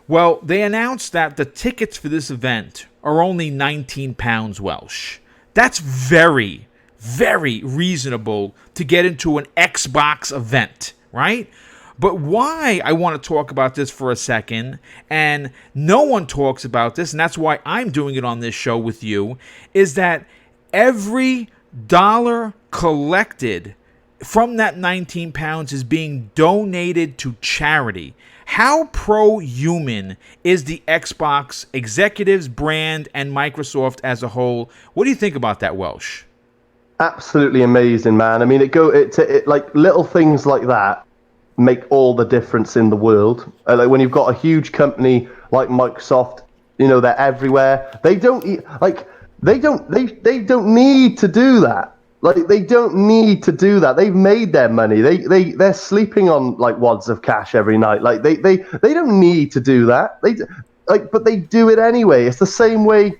Well, they announced that the tickets for this event are only £19 Welsh. That's very, very reasonable to get into an Xbox event, right? But why I want to talk about this for a second, and no one talks about this, and that's why I'm doing it on this show with you, is that every dollar collected from that £19 is being donated to charity. How pro-human is the Xbox executives, brand, and Microsoft as a whole? What do you think about that, Welsh? Absolutely amazing, man. I mean, it like little things like that make all the difference in the world. Like when you've got a huge company like Microsoft, they're everywhere. They don't need to do that. Like they don't need to do that. They've made their money. They're sleeping on like wads of cash every night. Like they don't need to do that. But they do it anyway. It's the same way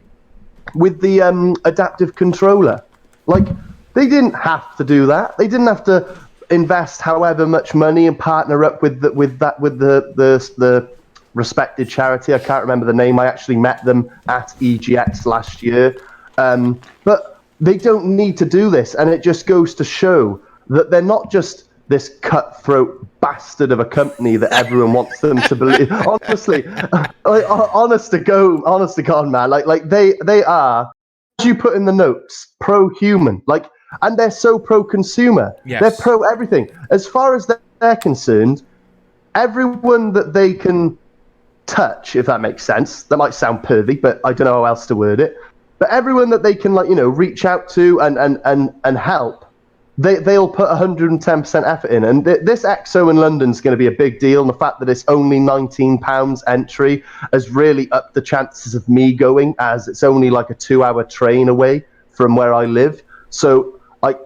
with the adaptive controller. Like they didn't have to do that. They didn't have to invest however much money and partner up with the respected charity. I can't remember the name. I actually met them at EGX last year. But they don't need to do this, and it just goes to show that they're not just this cutthroat bastard of a company that everyone wants them to believe. Honestly, honest to God, man. Like they are, as you put in the notes, pro-human. Like. And they're so pro-consumer. Yes. They're pro-everything. As far as they're concerned, everyone that they can touch, if that makes sense. That might sound pervy, but I don't know how else to word it. But everyone that they can, like, reach out to and help, they'll put 110% effort in. And this XO in London's going to be a big deal. And the fact that it's only £19 entry has really upped the chances of me going, as it's only like a 2-hour train away from where I live. So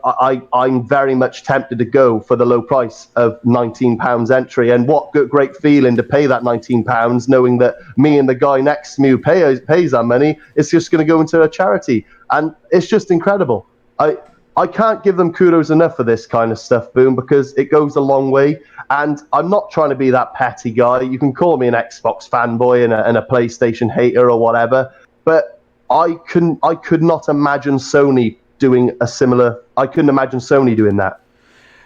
I'm very much tempted to go for the low price of £19 entry. And what great feeling to pay that £19, knowing that me and the guy next to me who pays that money is just going to go into a charity. And it's just incredible. I can't give them kudos enough for this kind of stuff, Boom, because it goes a long way. And I'm not trying to be that petty guy. You can call me an Xbox fanboy and a PlayStation hater or whatever, but I could not imagine Sony doing a similar. I couldn't imagine Sony doing that.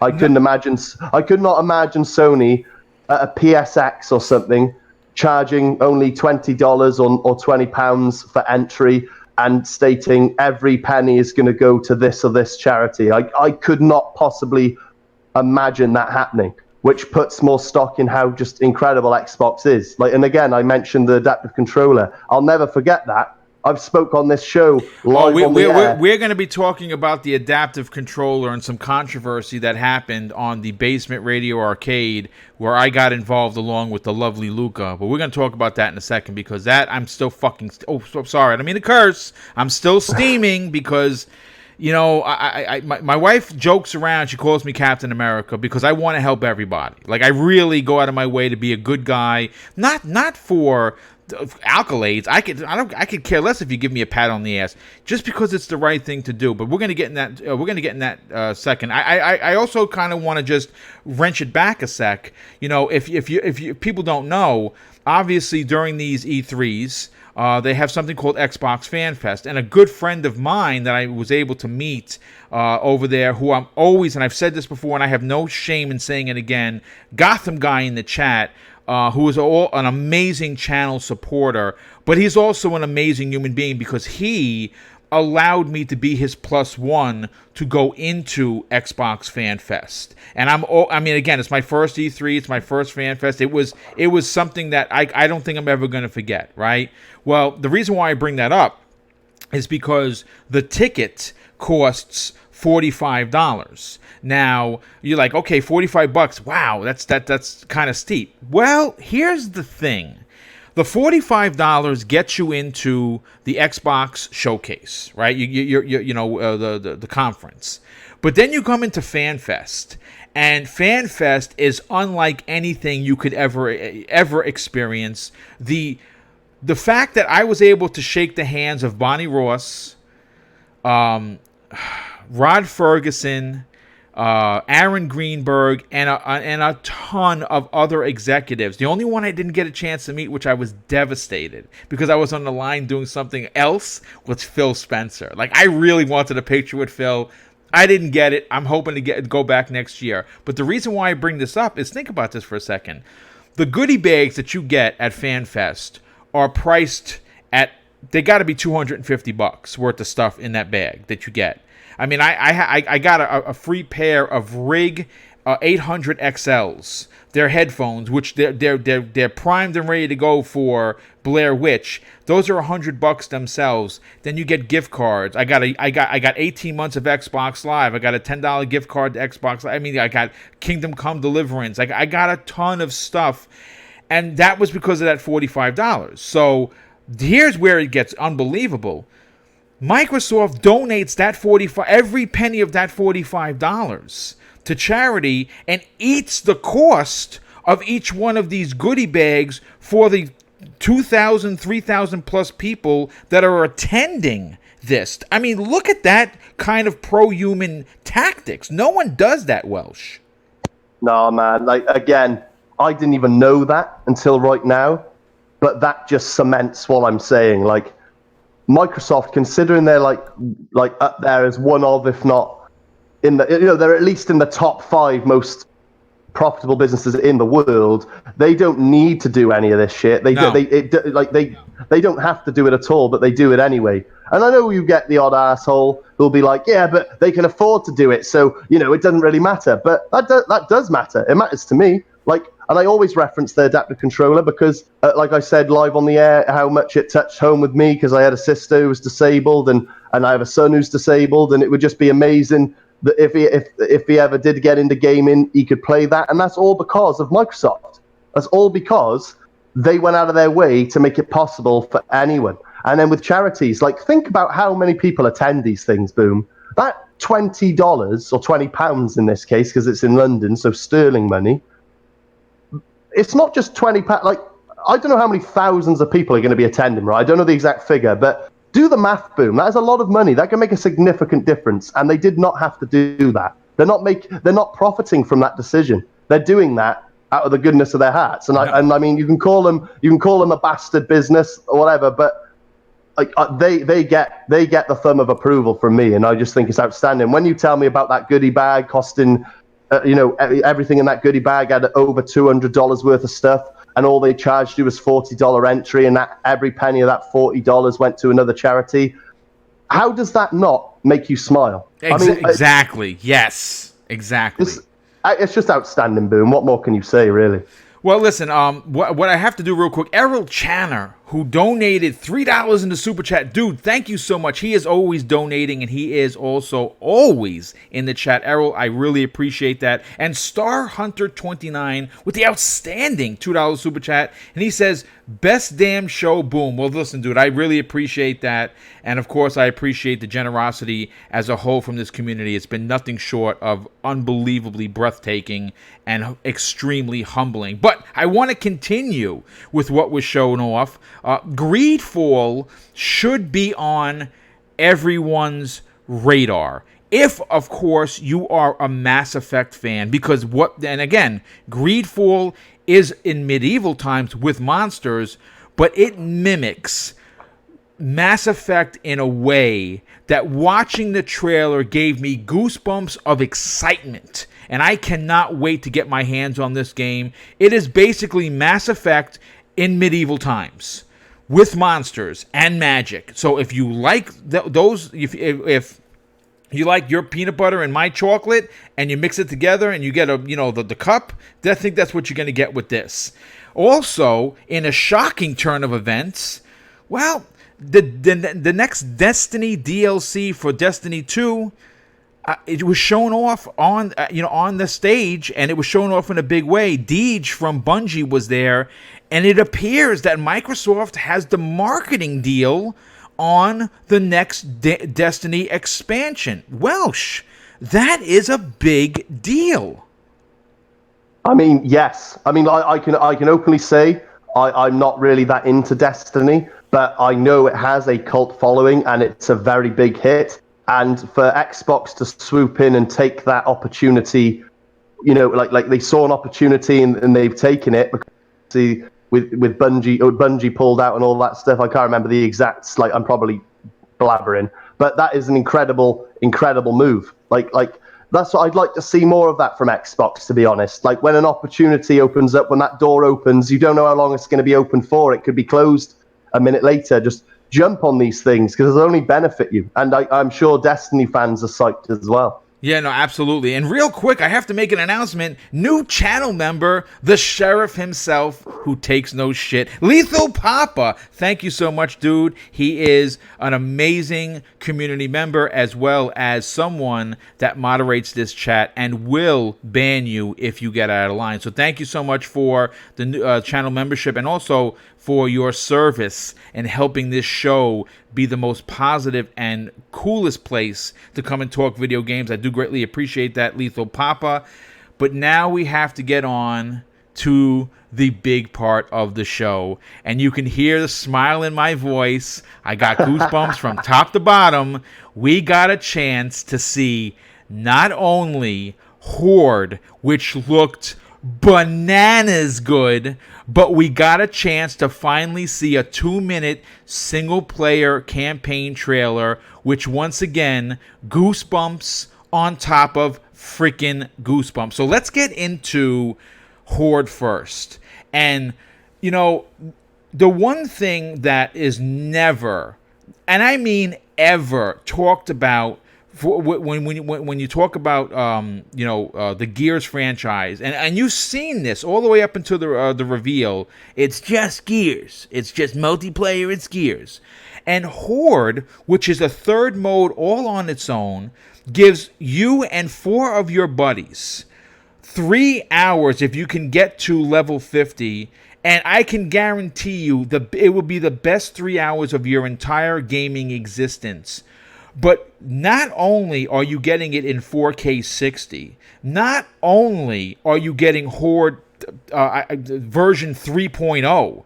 I could not imagine Sony at a PSX or something charging only $20 or £20 for entry and stating every penny is going to go to this or this charity. I could not possibly imagine that happening, which puts more stock in how just incredible Xbox is. And again, I mentioned the adaptive controller. I'll never forget that. I've spoke on this show live on the air. We're going to be talking about the adaptive controller and some controversy that happened on the Basement Radio Arcade, where I got involved along with the lovely Luca. But we're going to talk about that in a second, because that I'm still fucking. Sorry, I don't mean to curse. I'm still steaming because, my wife jokes around. She calls me Captain America because I want to help everybody. Like, I really go out of my way to be a good guy, not for accolades. I could care less if you give me a pat on the ass, just because it's the right thing to do. But we're gonna get in that. Second. I also kind of want to just wrench it back a sec. If people don't know, obviously during these E3s, they have something called Xbox Fan Fest, and a good friend of mine that I was able to meet over there, who I'm always, and I've said this before, and I have no shame in saying it again, Gotham Guy in the chat. Who is an amazing channel supporter, but he's also an amazing human being, because he allowed me to be his +1 to go into Xbox Fan Fest. And again, it's my first E3, it's my first Fan Fest. It was something that I don't think I'm ever going to forget, right? Well, the reason why I bring that up is because the ticket costs $45. Now, you're like, okay, $45. Wow, that's kind of steep. Well, here's the thing. The $45 gets you into the Xbox showcase, right? The conference. But then you come into FanFest, and FanFest is unlike anything you could ever experience. The fact that I was able to shake the hands of Bonnie Ross, Rod Ferguson, Aaron Greenberg, and a ton of other executives. The only one I didn't get a chance to meet, which I was devastated, because I was on the line doing something else, was Phil Spencer. Like, I really wanted a picture with Phil. I didn't get it. I'm hoping to go back next year. But the reason why I bring this up is, think about this for a second. The goodie bags that you get at FanFest are priced at, they got to be $250 worth of stuff in that bag that you get. I mean, I got a free pair of Rig 800 XLs. They're headphones, which they're primed and ready to go for Blair Witch. Those are $100 themselves. Then you get gift cards. I got 18 months of Xbox Live. I got a $10 gift card to Xbox Live. I mean, I got Kingdom Come Deliverance. I got a ton of stuff, and that was because of that $45. So here's where it gets unbelievable. Microsoft donates that every penny of that $45 to charity, and eats the cost of each one of these goodie bags for the 2,000, 3,000 plus people that are attending this. I mean, look at that kind of pro-human tactics. No one does that, Welsh. No, man. Like, again, I didn't even know that until right now, but that just cements what I'm saying. Like, Microsoft, considering they're like up there as one of, if not in the, they're at least in the top 5 most profitable businesses in the world. They don't need to do any of this shit. They don't have to do it at all, but they do it anyway. And I know you get the odd asshole who'll be like, yeah, but they can afford to do it, so it doesn't really matter. But that does matter. It matters to me. Like, And I always reference the adaptive controller because, like I said live on the air, how much it touched home with me because I had a sister who was disabled and I have a son who's disabled, and it would just be amazing that if he ever did get into gaming, he could play that. And that's all because of Microsoft. That's all because they went out of their way to make it possible for anyone. And then with charities, like, think about how many people attend these things, Boom. That $20 or £20 in this case, because it's in London, so sterling money, it's not just £20. Like, I don't know how many thousands of people are going to be attending, right? I don't know the exact figure, but do the math, Boom. That is a lot of money. That can make a significant difference, and they did not have to do that. They're not profiting from that decision. They're doing that out of the goodness of their hearts. And I mean, you can call them a bastard business or whatever, but like they get the thumb of approval from me, and I just think it's outstanding. When you tell me about that goodie bag costing, everything in that goodie bag had over $200 worth of stuff, and all they charged you was $40 entry, and that every penny of that $40 went to another charity. How does that not make you smile? Exactly. Yes. Exactly. It's just outstanding, Boom. What more can you say, really? Well, listen, what I have to do real quick, Errol Channer, who donated $3 in the Super Chat. Dude, thank you so much. He is always donating, and he is also always in the chat. Errol, I really appreciate that. And Star Hunter 29 with the outstanding $2 Super Chat. And he says, best damn show, Boom. Well, listen, dude, I really appreciate that. And, of course, I appreciate the generosity as a whole from this community. It's been nothing short of unbelievably breathtaking and extremely humbling. But I want to continue with what was shown off. Greedfall should be on everyone's radar. If, of course, you are a Mass Effect fan, because and again, Greedfall is in medieval times with monsters, but it mimics Mass Effect in a way that watching the trailer gave me goosebumps of excitement. And I cannot wait to get my hands on this game. It is basically Mass Effect in medieval times with monsters and magic. So if you like those, if you like your peanut butter and my chocolate, and you mix it together and you get the cup, I think that's what you're going to get with this. Also, in a shocking turn of events, well, the next Destiny DLC for Destiny 2, it was shown off on the stage, and it was shown off in a big way. Deej from Bungie was there, and it appears that Microsoft has the marketing deal on the next Destiny expansion. Welsh, that is a big deal. I mean, yes. I mean, I can openly say I'm not really that into Destiny, but I know it has a cult following, and it's a very big hit. And for Xbox to swoop in and take that opportunity, like they saw an opportunity and they've taken it. Because with Bungie pulled out and all that stuff. I can't remember the exact. Like, I'm probably blabbering, but that is an incredible move. Like that's what I'd like to see more of that from Xbox, to be honest. Like, when an opportunity opens up, when that door opens, you don't know how long it's going to be open for. It could be closed a minute later. Just jump on these things because it'll only benefit you. And I'm sure Destiny fans are psyched as well. Yeah, no, absolutely. And real quick, I have to make an announcement. New channel member, the sheriff himself, who takes no shit, Lethal Papa. Thank you so much, dude. He is an amazing community member, as well as someone that moderates this chat and will ban you if you get out of line. So thank you so much for the channel membership, and also for your service and helping this show be the most positive and coolest place to come and talk video games. I do greatly appreciate that, Lethal Papa. But now we have to get on to the big part of the show. And you can hear the smile in my voice. I got goosebumps from top to bottom. We got a chance to see not only Horde, which looked bananas good, but we got a chance to finally see a 2-minute single-player campaign trailer, which, once again, goosebumps on top of freaking goosebumps. So let's get into Horde first. And, the one thing that is never, and I mean ever, talked about when you talk about the Gears franchise, and you've seen this all the way up until the reveal, it's just Gears, it's just multiplayer, it's Gears, and Horde, which is a third mode all on its own, gives you and 4 of your buddies 3 hours if you can get to level 50. And I can guarantee you it will be the best 3 hours of your entire gaming existence. But not only are you getting it in 4K 60, not only are you getting Horde version 3.0,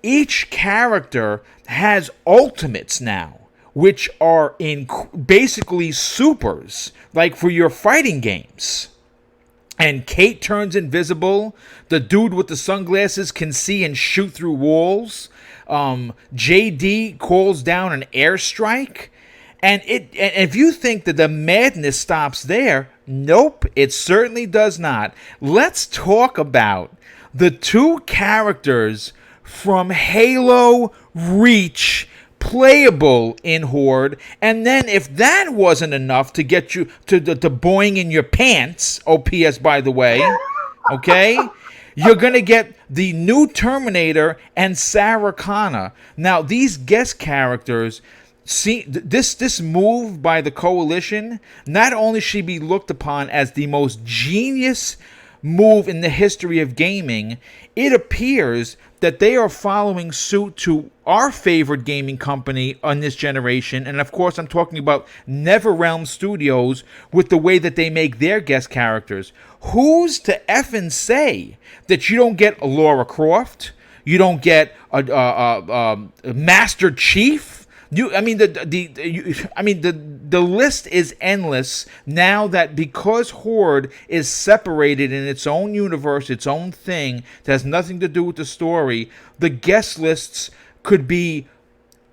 each character has ultimates now, which are in basically supers, like for your fighting games. And Kate turns invisible. The dude with the sunglasses can see and shoot through walls. JD calls down an airstrike. And if you think that the madness stops there, nope, it certainly does not. Let's talk about the 2 characters from Halo Reach playable in Horde, and then if that wasn't enough to get you to boing in your pants, OPS by the way, okay, you're gonna get the new Terminator and Sarah Connor. Now these guest characters, see, this move by the Coalition, not only should she be looked upon as the most genius move in the history of gaming, it appears that they are following suit to our favorite gaming company on this generation, and of course I'm talking about NetherRealm Studios, with the way that they make their guest characters. Who's to effing say that you don't get a Lara Croft, you don't get a Master Chief? The list is endless now that, because Horde is separated in its own universe, its own thing that has nothing to do with the story. The guest lists could be,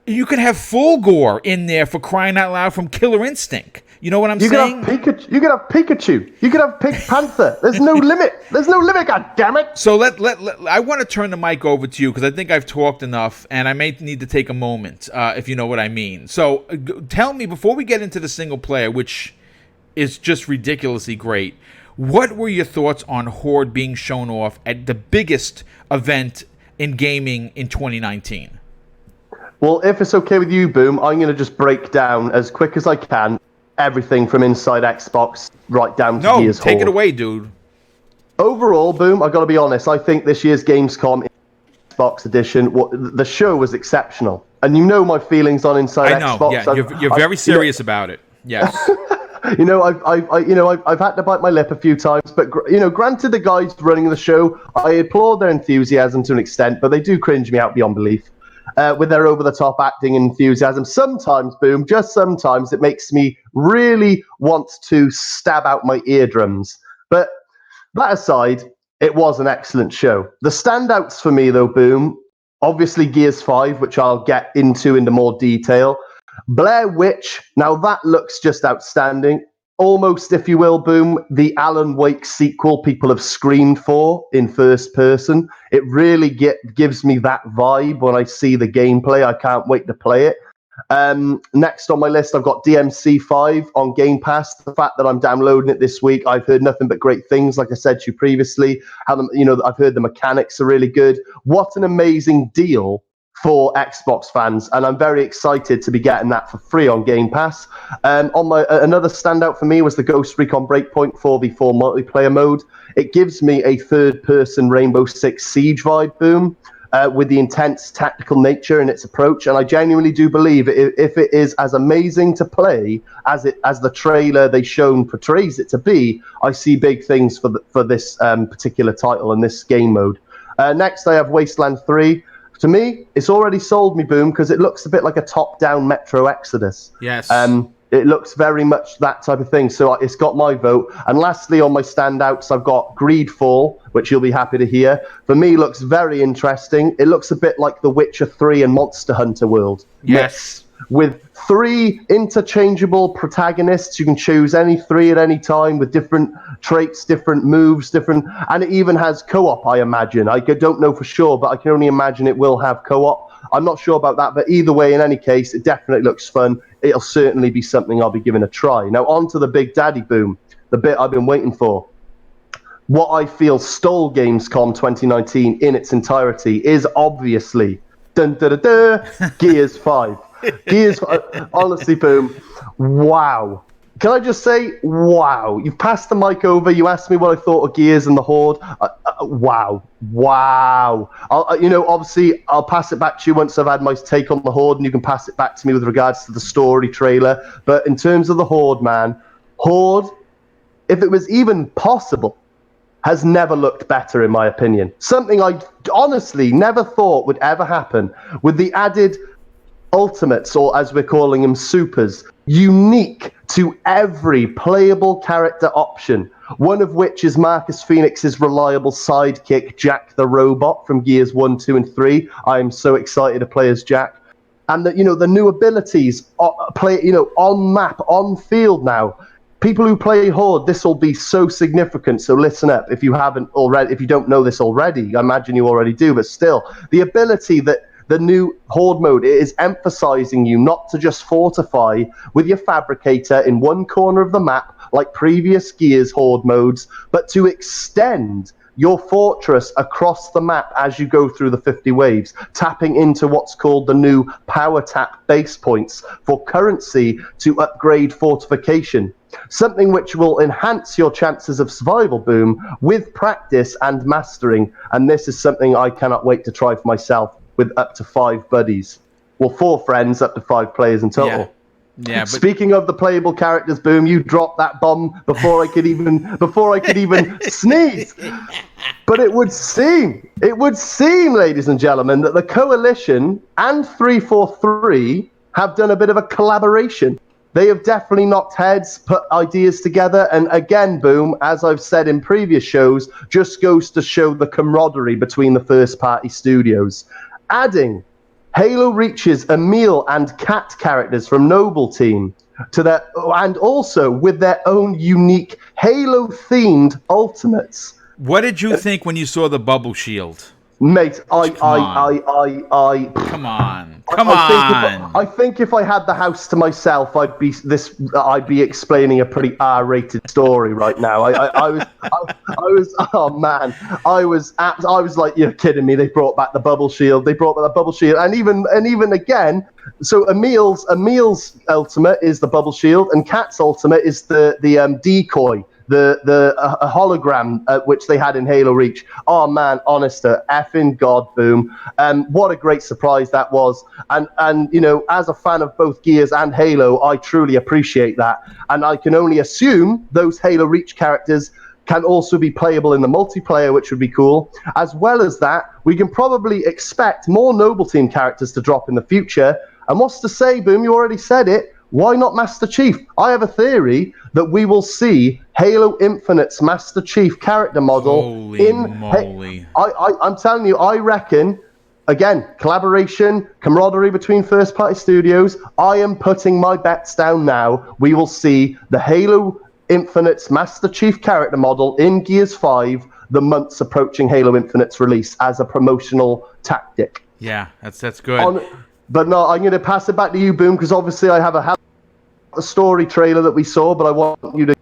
you could have Fulgore in there, for crying out loud, from Killer Instinct. You know what I'm saying? You could have Pikachu. You could have Pink Panther. There's no limit. There's no limit, God damn it. So I want to turn the mic over to you, because I think I've talked enough, and I may need to take a moment, if you know what I mean. So tell me, before we get into the single player, which is just ridiculously great, what were your thoughts on Horde being shown off at the biggest event in gaming in 2019? Well, if it's okay with you, Boom, I'm going to just break down as quick as I can everything from inside Xbox right down to Gears Horde. No, take it away, dude. Overall, Boom, I got to be honest, I think this year's Gamescom Xbox edition, the show was exceptional. And you know my feelings on inside Xbox. I know, yeah, you're very serious about it. Yes. I've had to bite my lip a few times, but granted, the guys running the show, I applaud their enthusiasm to an extent, but they do cringe me out beyond belief. With their over-the-top acting and enthusiasm. Sometimes, Boom, just sometimes, it makes me really want to stab out my eardrums. But that aside, it was an excellent show. The standouts for me, though, Boom, obviously Gears 5, which I'll get into more detail. Blair Witch, now that looks just outstanding. Almost, if you will, Boom, the Alan Wake sequel people have screamed for in first person. It really gives me that vibe when I see the gameplay. I can't wait to play it. Next on my list, I've got DMC5 on Game Pass. The fact that I'm downloading it this week, I've heard nothing but great things. Like I said to you previously, I've heard the mechanics are really good. What an amazing deal for Xbox fans, and I'm very excited to be getting that for free on Game Pass. Another standout for me was the Ghost Recon Breakpoint 4v4 multiplayer mode. It gives me a third-person Rainbow Six Siege vibe, Boom, with the intense tactical nature in its approach, and I genuinely do believe if it is as amazing to play as the trailer they shown portrays it to be, I see big things for this particular title and this game mode. Next, I have Wasteland 3. To me, it's already sold me, Boom, because it looks a bit like a top-down Metro Exodus. Yes. It looks very much that type of thing, so it's got my vote. And lastly, on my standouts, I've got Greedfall, which you'll be happy to hear. For me, looks very interesting. It looks a bit like The Witcher 3 and Monster Hunter World. Yes. With 3 interchangeable protagonists. You can choose any 3 at any time with different traits, different moves, and it even has co-op, I imagine. I don't know for sure, but I can only imagine it will have co-op. I'm not sure about that, but either way, in any case, it definitely looks fun. It'll certainly be something I'll be giving a try. Now, on to the Big Daddy Boom, the bit I've been waiting for. What I feel stole Gamescom 2019 in its entirety is obviously Gears 5. Gears, honestly, Boom, wow. Can I just say, wow. You've passed the mic over. You asked me what I thought of Gears and the Horde. Wow. Obviously, I'll pass it back to you once I've had my take on the Horde, and you can pass it back to me with regards to the story trailer. But in terms of the Horde, man, Horde, if it was even possible, has never looked better, in my opinion. Something I honestly never thought would ever happen, with the added ultimates, or as we're calling them, supers, unique to every playable character option, one of which is Marcus Phoenix's reliable sidekick, Jack the Robot from Gears 1, 2, and 3. I am so excited to play as Jack. And the new abilities on map, on field now. People who play Horde, this will be so significant. So listen up if you haven't already, if you don't know this already. I imagine you already do, but still, the ability that the new Horde mode is emphasizing you not to just fortify with your fabricator in one corner of the map like previous Gears Horde modes, but to extend your fortress across the map as you go through the 50 waves, tapping into what's called the new power tap base points for currency to upgrade fortification. Something which will enhance your chances of survival, Boom, with practice and mastering. And this is something I cannot wait to try for myself with up to 5 buddies. Well, 4 friends, up to 5 players in total. Yeah, but speaking of the playable characters, Boom, you dropped that bomb before I could even sneeze. But it would seem, ladies and gentlemen, that the Coalition and 343 have done a bit of a collaboration. They have definitely knocked heads, put ideas together, and again, Boom, as I've said in previous shows, just goes to show the camaraderie between the first-party studios. Adding Halo Reach's Emil and Kat characters from Noble Team to their, and also with their own unique Halo-themed ultimates. what did you think when you saw the bubble shield? Mate, Come on. I think if I had the house to myself, I'd be explaining a pretty R-rated story right now. I was like, you're kidding me. They brought back the bubble shield. And even again, so Emil's ultimate is the bubble shield, and Kat's ultimate is the decoy. A hologram which they had in Halo Reach. Oh man, honest to effing God, Boom. What a great surprise that was. And as a fan of both Gears and Halo, I truly appreciate that. And I can only assume those Halo Reach characters can also be playable in the multiplayer, which would be cool. As well as that, we can probably expect more Noble Team characters to drop in the future. And what's to say, Boom, you already said it, why not Master Chief? I have a theory that we will see Halo Infinite's Master Chief character model. Holy moly. I'm telling you, I reckon, again, collaboration, camaraderie between first-party studios. I am putting my bets down now. We will see the Halo Infinite's Master Chief character model in Gears 5 the months approaching Halo Infinite's release as a promotional tactic. Yeah, that's good. But no, I'm going to pass it back to you, Boom, because obviously I have a story trailer that we saw, but I want you to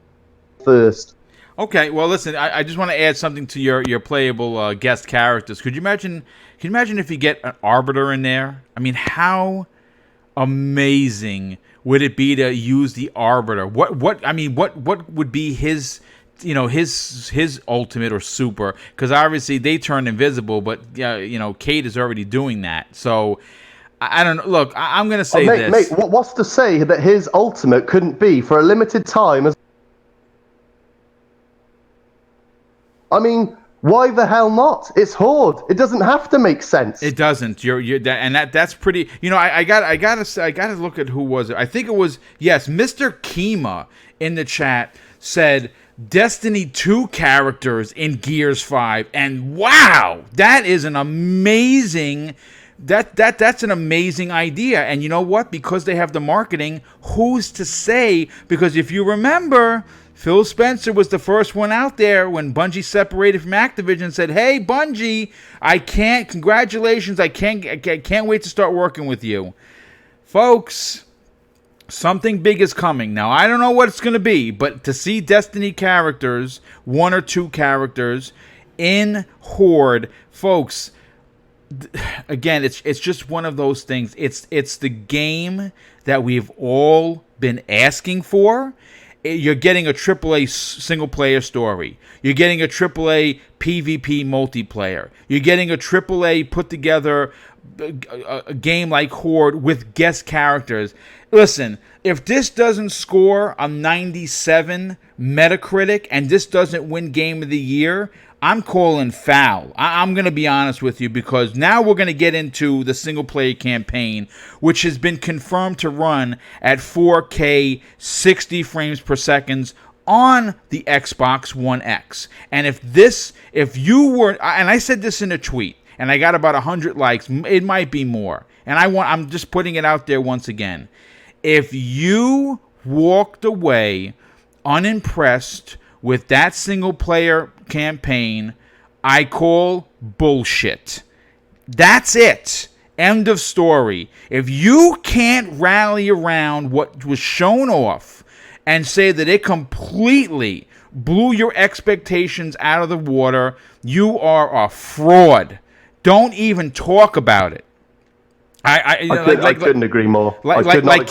first. Okay, well, listen, I just want to add something to your playable guest characters. Can you imagine if you get an Arbiter in there? I mean, how amazing would it be to use the Arbiter? What would be his ultimate or super? Because obviously they turn invisible, but Kate is already doing that. So I don't know. Look, I'm going to say this. Mate, what's to say that his ultimate couldn't be for a limited time? I mean, why the hell not? It's Horde. It doesn't have to make sense. It doesn't. That's pretty. I gotta look at who was it. I think it was Mr. Kima in the chat said Destiny 2 characters in Gears 5, and wow, that is an amazing. That's an amazing idea. And you know what? Because they have the marketing, who's to say? Because if you remember, Phil Spencer was the first one out there when Bungie separated from Activision and said, "Hey, Bungie, congratulations, I can't wait to start working with you." Folks, something big is coming. Now, I don't know what it's going to be, but to see Destiny characters, 1 or 2 characters, in Horde, folks, again, it's just one of those things. It's the game that we've all been asking for. You're getting a AAA single-player story. You're getting a AAA PvP multiplayer. You're getting a AAA put-together a game like Horde with guest characters. Listen, if this doesn't score a 97 Metacritic and this doesn't win Game of the Year, I'm calling foul. I'm going to be honest with you, because now we're going to get into the single-player campaign, which has been confirmed to run at 4K 60 frames per second on the Xbox One X. And if you were, and I said this in a tweet, and I got about 100 likes, it might be more, and I'm just putting it out there once again. If you walked away unimpressed with that single-player campaign, I call bullshit. That's it. End of story. If you can't rally around what was shown off and say that it completely blew your expectations out of the water, you are a fraud. Don't even talk about it. I couldn't agree more. Like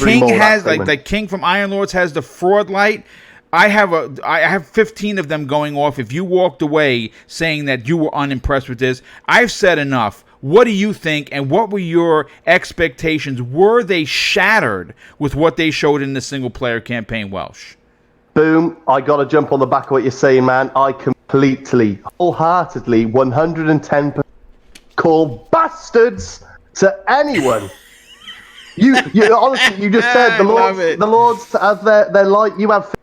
King from Iron Lords has the fraud light. I have 15 of them going off. If you walked away saying that you were unimpressed with this, I've said enough. What do you think, and what were your expectations? Were they shattered with what they showed in the single-player campaign, Welsh? Boom, I got to jump on the back of what you're saying, man. I completely, wholeheartedly, 110% call bastards to anyone. You honestly, you just said the Lords have their light. You have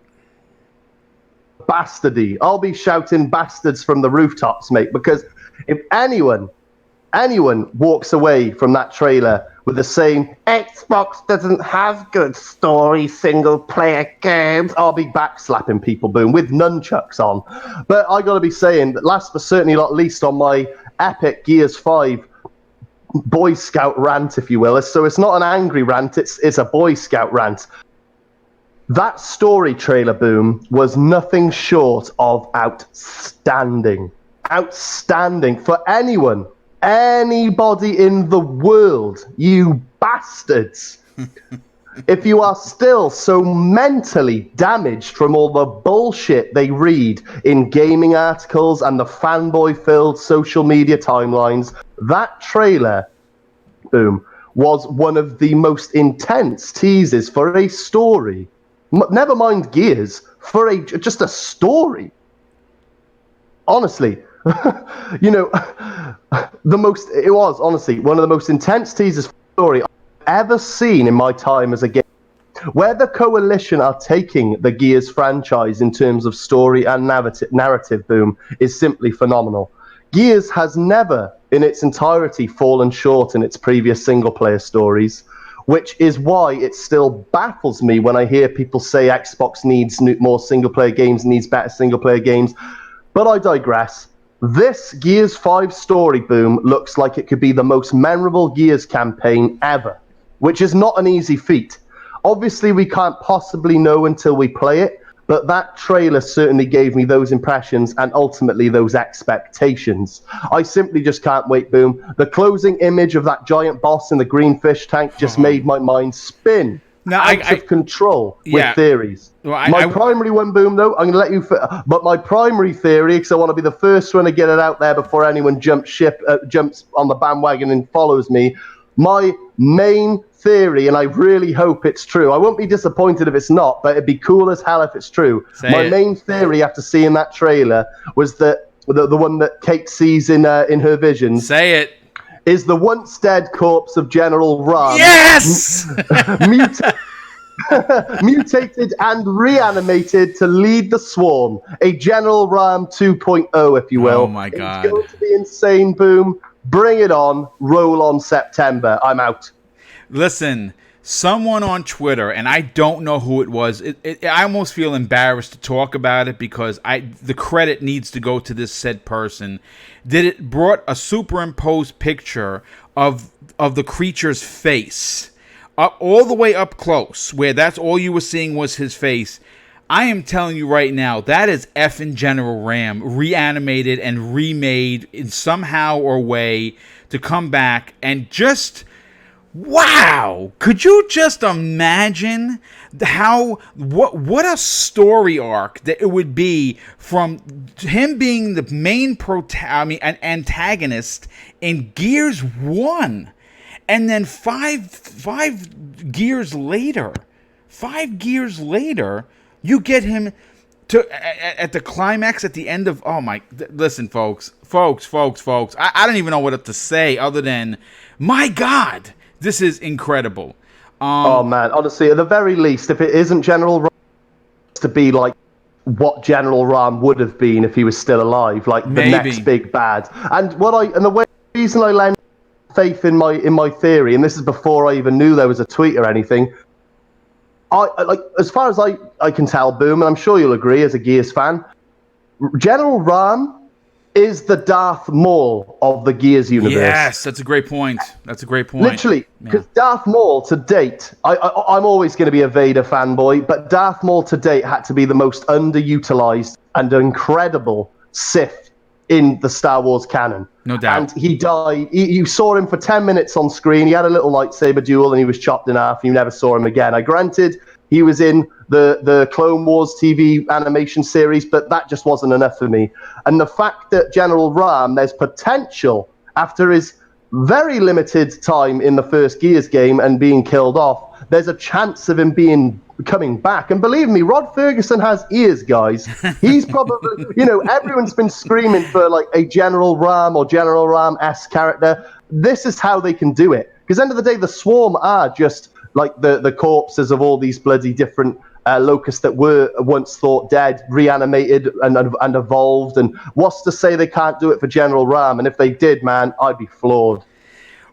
bastardy. I'll be shouting bastards from the rooftops, mate, because if anyone walks away from that trailer with the same Xbox doesn't have good story single player games, I'll be backslapping people, boom, with nunchucks on. But I gotta be saying that last but certainly not least on my epic Gears 5 Boy Scout rant, if you will. So it's not an angry rant, it's a Boy Scout rant. That story trailer, boom, was nothing short of outstanding. Outstanding for anyone, anybody in the world, you bastards. If you are still so mentally damaged from all the bullshit they read in gaming articles and the fanboy-filled social media timelines, that trailer, boom, was one of the most intense teasers for a story. Never mind Gears, for just a story. Honestly, it was honestly one of the most intense teasers for a story I've ever seen in my time as a gamer. Where the Coalition are taking the Gears franchise in terms of story and narrative, boom, is simply phenomenal. Gears has never, in its entirety, fallen short in its previous single-player stories, which is why it still baffles me when I hear people say Xbox needs more single-player games, needs better single-player games. But I digress. This Gears 5 story, boom, looks like it could be the most memorable Gears campaign ever, which is not an easy feat. Obviously, we can't possibly know until we play it, but that trailer certainly gave me those impressions and ultimately those expectations. I simply just can't wait, boom. The closing image of that giant boss in the green fish tank just made my mind spin out of control with theories. Well, my primary one, boom, though, I'm going to let you... But my primary theory, because I want to be the first one to get it out there before anyone jumps on the bandwagon and follows me, my main theory, and I really hope it's true. I won't be disappointed if it's not, but it'd be cool as hell if it's true. Main theory after seeing that trailer was that the one that Kate sees in her visions. Say it. Is the once dead corpse of General Ram. Yes! Mutated and reanimated to lead the Swarm. A General Ram 2.0, if you will. Oh my God. It's going to be insane, boom. Bring it on. Roll on September. I'm out. Listen, someone on Twitter, and I don't know who it was. I almost feel embarrassed to talk about it because the credit needs to go to this said person. Brought a superimposed picture of the creature's face, up all the way up close, where that's all you were seeing was his face. I am telling you right now, that is effing General Ram reanimated and remade in somehow or way to come back and just. Wow! Could you just imagine what a story arc that it would be from him being the main an antagonist in Gears 1, and then five gears later, you get him to at the climax at the end of listen, folks. I don't even know what to say other than my God. This is incredible. Oh man, honestly, at the very least, if it isn't General Ram, to be like what General Ram would have been if he was still alive, like the next big bad. And the reason I lend faith in my theory, and this is before I even knew there was a tweet or anything. As far as I can tell, Boom, and I'm sure you'll agree as a Gears fan, General Ram is the Darth Maul of the Gears universe. Yes, that's a great point. Literally, because Darth Maul to date, I'm always going to be a Vader fanboy, but Darth Maul to date had to be the most underutilized and incredible Sith in the Star Wars canon. No doubt. And he died. You saw him for 10 minutes on screen. He had a little lightsaber duel and he was chopped in half and you never saw him again. Granted, he was in the Clone Wars TV animation series, but that just wasn't enough for me. And the fact that General Ram, there's potential after his very limited time in the first Gears game and being killed off, there's a chance of him coming back. And believe me, Rod Ferguson has ears, guys. He's probably, everyone's been screaming for like a General Ram or General Ram-esque character. This is how they can do it. Because end of the day, the Swarm are just like the corpses of all these bloody different locusts that were once thought dead, reanimated and evolved. And what's to say they can't do it for General Ram? And if they did, man, I'd be floored.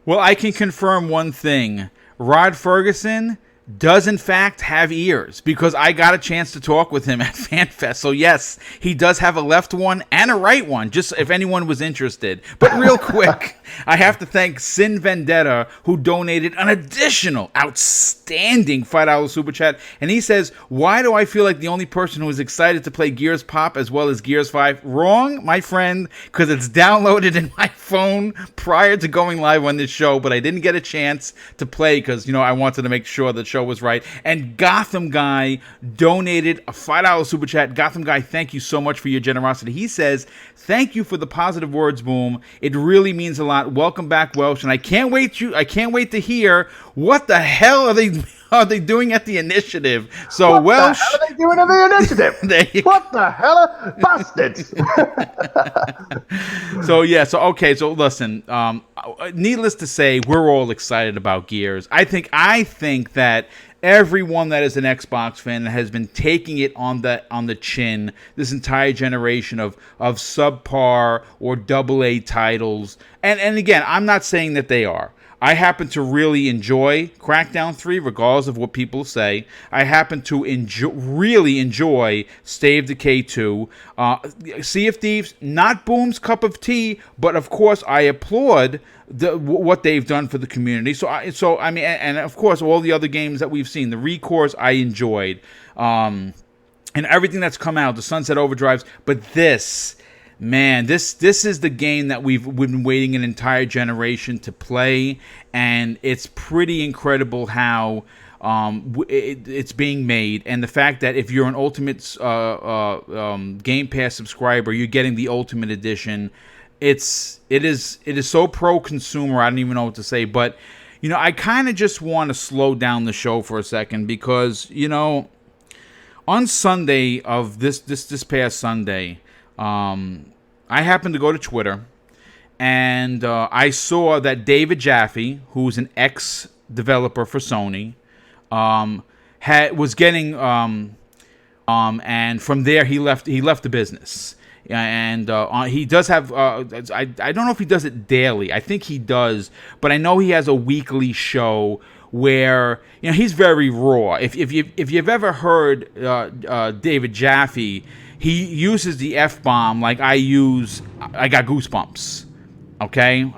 Well, I can confirm one thing. Rod Ferguson does in fact have ears, because I got a chance to talk with him at FanFest. So yes, he does have a left one and a right one, just if anyone was interested. But real quick, I have to thank Sin Vendetta, who donated an additional outstanding $5 super chat. And he says, why do I feel like the only person who is excited to play Gears Pop as well as Gears 5? Wrong, my friend, because it's downloaded in my phone prior to going live on this show, but I didn't get a chance to play because, I wanted to make sure the show was right. And Gotham Guy donated a $5 super chat. Gotham Guy, thank you so much for your generosity. He says, thank you for the positive words, Boom. It really means a lot. Welcome back, Welsh. And I can't wait to hear what the hell are they doing at the initiative. So what Welsh, the hell are they doing at the initiative? What the hell, bastards? So listen. Needless to say, we're all excited about Gears. I think that everyone that is an Xbox fan has been taking it on the chin this entire generation of subpar or AA titles. And again, I'm not saying that they are. I happen to really enjoy Crackdown 3, regardless of what people say. I happen to really enjoy State of Decay 2. Sea of Thieves, not Boom's cup of tea, but of course I applaud what they've done for the community. And of course all the other games that we've seen, the Recourse I enjoyed, and everything that's come out, the Sunset Overdrives. But this is the game that we've been waiting an entire generation to play, and it's pretty incredible how it's being made, and the fact that if you're an Ultimate Game Pass subscriber, you're getting the Ultimate Edition. It is so pro-consumer, I don't even know what to say, but I kind of just want to slow down the show for a second because on Sunday of this past Sunday, I happened to go to Twitter, and I saw that David Jaffe, who's an ex-developer for Sony, was getting, and from there he left the business. And he does have, I don't know if he does it daily. I think he does, but I know he has a weekly show where he's very raw. If you've ever heard David Jaffe, he uses the F-bomb like I got goosebumps. Okay, and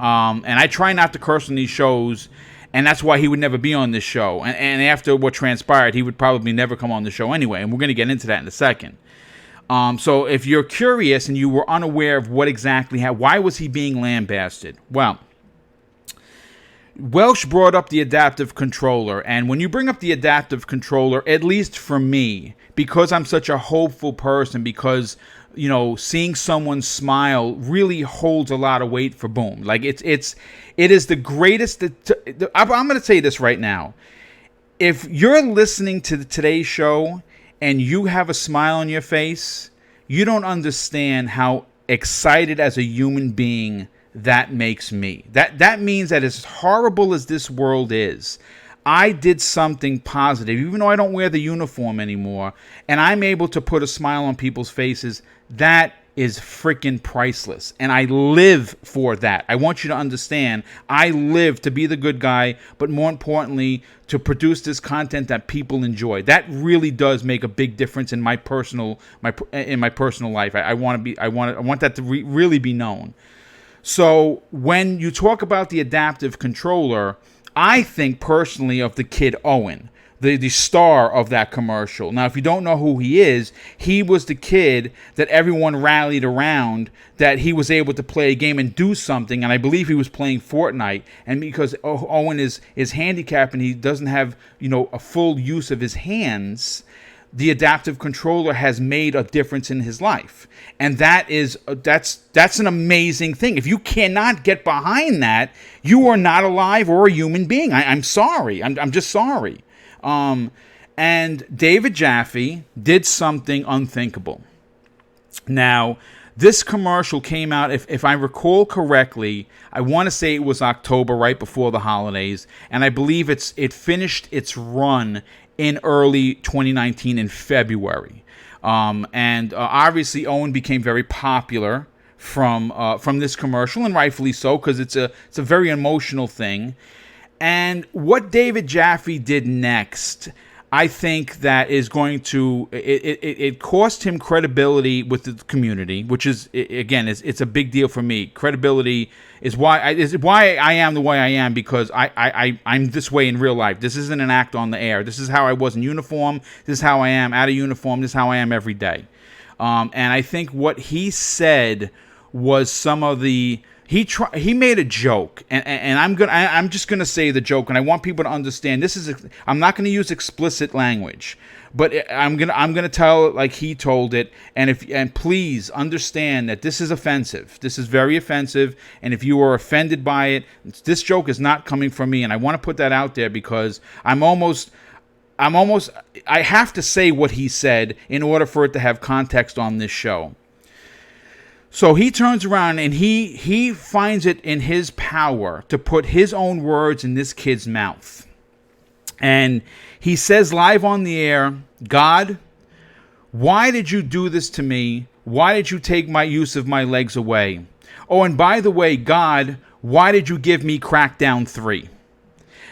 I try not to curse on these shows, and that's why he would never be on this show. And after what transpired, he would probably never come on the show anyway. And we're going to get into that in a second. So if you're curious and you were unaware of what exactly why was he being lambasted? Well, Welsh brought up the adaptive controller, and when you bring up the adaptive controller, at least for me, because I'm such a hopeful person, because seeing someone smile really holds a lot of weight for Boom. Like it is the greatest. I'm going to say this right now. If you're listening to today's show and you have a smile on your face, you don't understand how excited as a human being that makes me. That means that as horrible as this world is, I did something positive, even though I don't wear the uniform anymore, and I'm able to put a smile on people's faces. That is freaking priceless, and I live for that. I want you to understand, I live to be the good guy, but more importantly, to produce this content that people enjoy. That really does make a big difference in my personal life. I want that to really be known. So when you talk about the adaptive controller, I think personally of the kid Owen, the star of that commercial. Now, if you don't know who he was the kid that everyone rallied around, that he was able to play a game and do something, and I believe he was playing Fortnite, and because Owen is handicapped and he doesn't have, a full use of his hands, the adaptive controller has made a difference in his life. And that's an amazing thing. If you cannot get behind that, you are not alive or a human being. I'm sorry. I'm just sorry. And David Jaffe did something unthinkable. Now, this commercial came out, if I recall correctly, I want to say it was October, right before the holidays, and I believe it finished its run in early 2019 in February. And obviously Owen became very popular from this commercial, and rightfully so, because it's a very emotional thing. And what David Jaffe did next, I think that is going to it cost him credibility with the community, which is, again, it's a big deal for me. Credibility is why I am the way I am, because I'm this way in real life. This isn't an act on the air. This is how I was in uniform. This is how I am out of uniform. This is how I am every day. And I think what he said was some of the. He made a joke, and I'm just gonna say the joke, and I want people to understand. I'm not gonna use explicit language, but I'm gonna tell it like he told it, and please understand that this is offensive. This is very offensive, and if you are offended by it, this joke is not coming from me, and I want to put that out there because I have to say what he said in order for it to have context on this show. So he turns around and he finds it in his power to put his own words in this kid's mouth. And he says live on the air, "God, why did you do this to me? Why did you take my use of my legs away? Oh, and by the way, God, why did you give me Crackdown 3?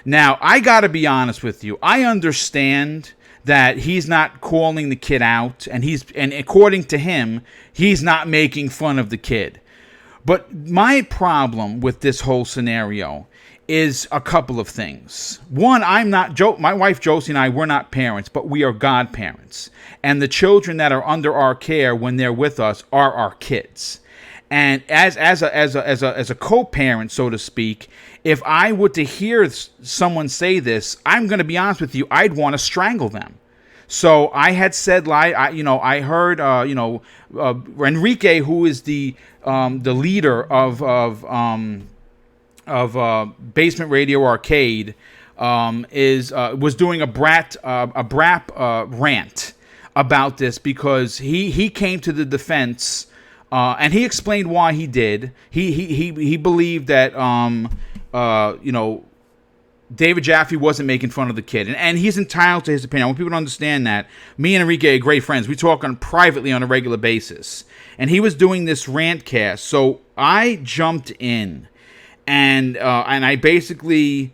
Now, I got to be honest with you. I understand that he's not calling the kid out, and according to him, he's not making fun of the kid. But my problem with this whole scenario is a couple of things. One, my wife Josie and I, we're not parents, but we are godparents. And the children that are under our care when they're with us are our kids. And as a co-parent, so to speak, if I were to hear someone say this, I'm going to be honest with you, I'd want to strangle them. So I had said, I heard, Enrique, who is the leader of Basement Radio Arcade, was doing a brap rant about this, because he came to the defense. And he explained why he did. He believed that David Jaffe wasn't making fun of the kid, and he's entitled to his opinion. I want people to understand that. Me and Enrique are great friends. We talk privately on a regular basis, and he was doing this rant cast. So I jumped in, and I basically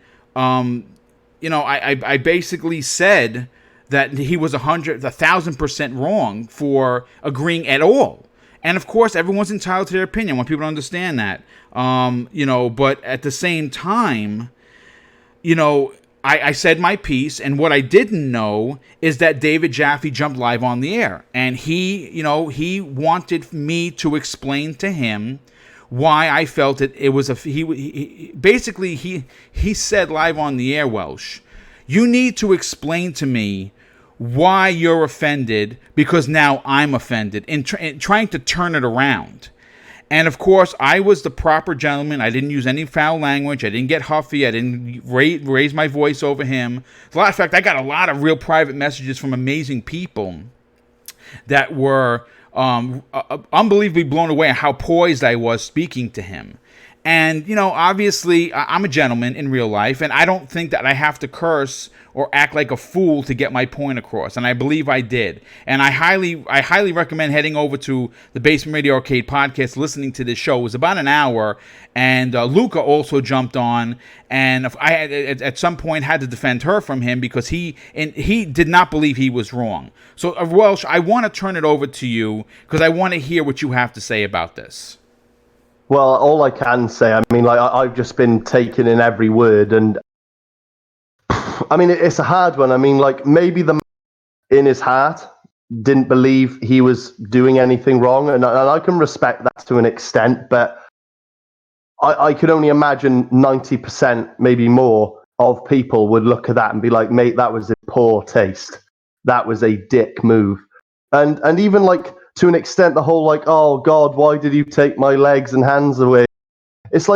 I basically said that he was 1,000% wrong for agreeing at all. And of course, everyone's entitled to their opinion. I want people to understand that. But at the same time, I said my piece, and what I didn't know is that David Jaffe jumped live on the air, and he wanted me to explain to him why I felt it was he said live on the air, Welsh, you need to explain to me why you're offended, because now I'm offended, in trying to turn it around. And of course, I was the proper gentleman. I didn't use any foul language. I didn't get huffy. I didn't raise my voice over him. As a matter of fact, I got a lot of real private messages from amazing people that were unbelievably blown away at how poised I was speaking to him. And, obviously, I'm a gentleman in real life, and I don't think that I have to curse or act like a fool to get my point across. And I believe I did. And I highly recommend heading over to the Basement Radio Arcade podcast, listening to this show. It was about an hour, and Luca also jumped on, and I at some point had to defend her from him because he did not believe he was wrong. So, Welsh, I want to turn it over to you because I want to hear what you have to say about this. Well, all I can say, I've just been taking in every word, and it's a hard one. Maybe the man in his heart didn't believe he was doing anything wrong, and I can respect that to an extent, but I could only imagine 90%, maybe more, of people would look at that and be like, mate, that was a poor taste. That was a dick move. And even to an extent, the whole oh God, why did you take my legs and hands away? It's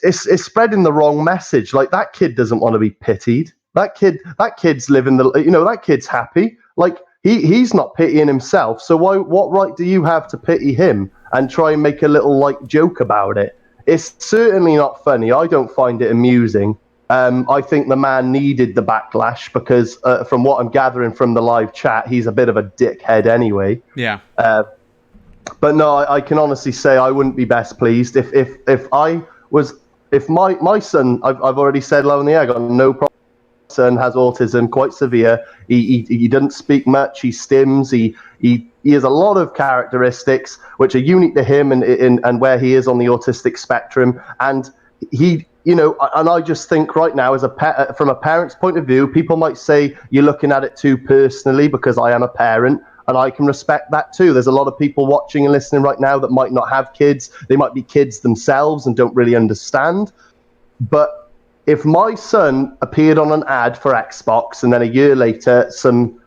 it's spreading the wrong message. That kid doesn't want to be pitied. That kid's living that kid's happy. He's not pitying himself. So what right do you have to pity him and try and make a little joke about it? It's certainly not funny. I don't find it amusing. I think the man needed the backlash because, from what I'm gathering from the live chat, he's a bit of a dickhead anyway. Yeah. But no, I can honestly say I wouldn't be best pleased if my son. I've already said low in the air. I got no problem. My son has autism, quite severe. He doesn't speak much. He stims. He has a lot of characteristics which are unique to him and where he is on the autistic spectrum. And he. And I just think right now, from a parent's point of view, people might say you're looking at it too personally because I am a parent, and I can respect that too. There's a lot of people watching and listening right now that might not have kids. They might be kids themselves and don't really understand. But if my son appeared on an ad for Xbox and then a year later, some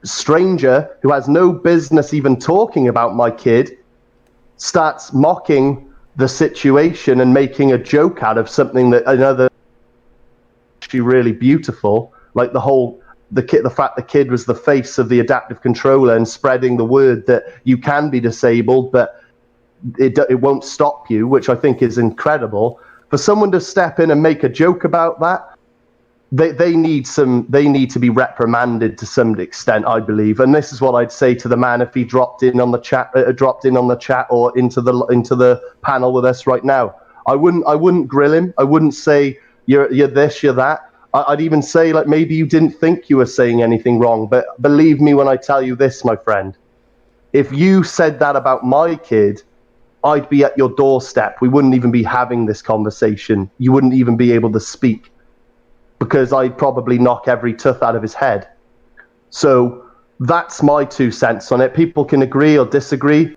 stranger who has no business even talking about my kid starts mocking the situation and making a joke out of something that another actually really beautiful, like the fact the kid was the face of the adaptive controller and spreading the word that you can be disabled, but it won't stop you, which I think is incredible. For someone to step in and make a joke about that, they need to be reprimanded to some extent, I believe. And this is what I'd say to the man if he dropped in on the chat or into the panel with us right now. I wouldn't grill him. I wouldn't say you're this, you're that. I'd even say maybe you didn't think you were saying anything wrong. But believe me when I tell you this, my friend. If you said that about my kid, I'd be at your doorstep. We wouldn't even be having this conversation. You wouldn't even be able to speak, because I'd probably knock every tooth out of his head. So that's my 2 cents on it. People can agree or disagree,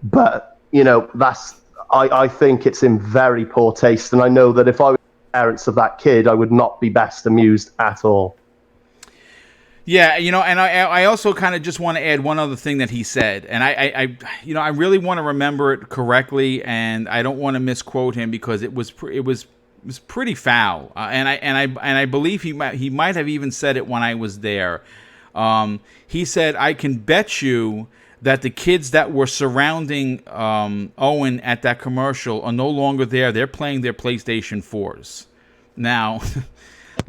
but I think it's in very poor taste. And I know that if I was the parents of that kid, I would not be best amused at all. Yeah, and I also kind of just want to add one other thing that he said, and I really want to remember it correctly, and I don't want to misquote him because it was pretty foul, and I believe he might have even said it when I was there. He said, "I can bet you that the kids that were surrounding Owen at that commercial are no longer there. They're playing their PlayStation 4s now."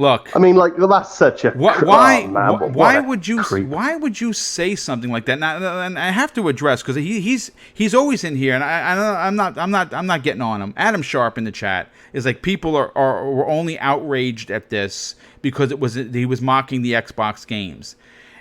Look, I mean, like, well, that's such a why? oh, man, Why what a would you? creep. Why would you say something like that? Now, and I have to address because he's always in here, and I'm not getting on him. Adam Sharp in the chat is like, people were only outraged at this because he was mocking the Xbox games.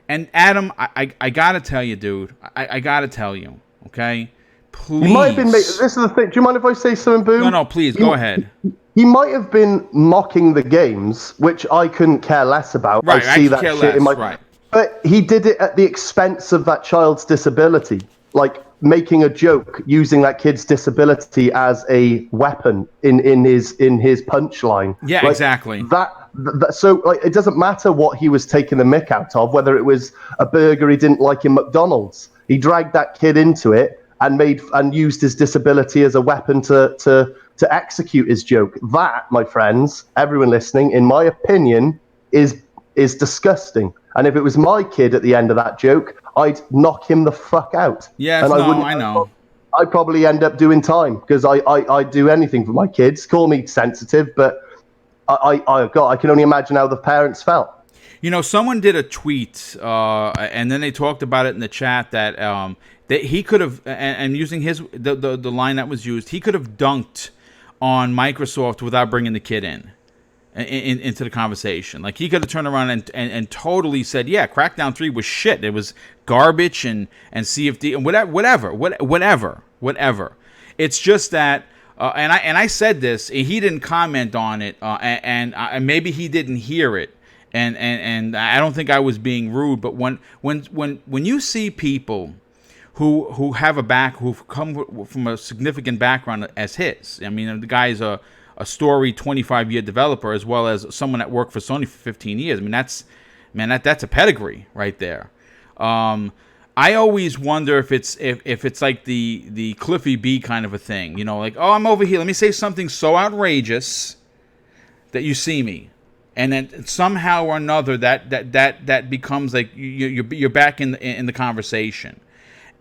And Adam, I gotta tell you, dude, I gotta tell you, okay? Please. You might have been. This is the thing. Do you mind if I say something, Boom? No, please go ahead. He might have been mocking the games, which I couldn't care less about. Right, I see that care shit less, in my. right. But he did it at the expense of that child's disability, like making a joke using that kid's disability as a weapon in his punchline. Yeah, like, exactly. So like, it doesn't matter what he was taking the mick out of, whether it was a burger he didn't like in McDonald's. He dragged that kid into it and used his disability as a weapon to execute his joke. That, my friends, everyone listening, in my opinion, is disgusting. And if it was my kid at the end of that joke, I'd knock him the fuck out. Yes, and I know. I'd probably end up doing time because I'd do anything for my kids. Call me sensitive, but I can only imagine how the parents felt. You know, someone did a tweet, and then they talked about it in the chat that he could have, and using the line that was used, he could have dunked on Microsoft without bringing the kid into the conversation. Like, he could have turned around and totally said, yeah, Crackdown 3 was shit. It was garbage and CFD and whatever. It's just that, and I said this, he didn't comment on it, and maybe he didn't hear it. And I don't think I was being rude, but when you see people who've come from a significant background as his, I mean, the guy's a storied 25-year developer as well as someone that worked for Sony for 15 years. I mean, that's a pedigree right there. I always wonder if it's like the Cliffy B kind of a thing, you know, like, oh, I'm over here, let me say something so outrageous that you see me. And then somehow or another, that becomes like you're back in the conversation.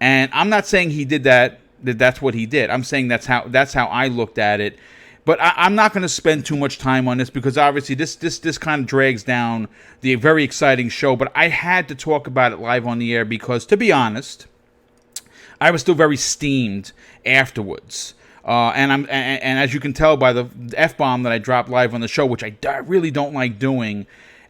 And I'm not saying he did that's what he did. I'm saying that's how I looked at it. But I'm not going to spend too much time on this because obviously this kind of drags down the very exciting show. But I had to talk about it live on the air because, to be honest, I was still very steamed afterwards. And as you can tell by the F-bomb that I dropped live on the show, which I really don't like doing,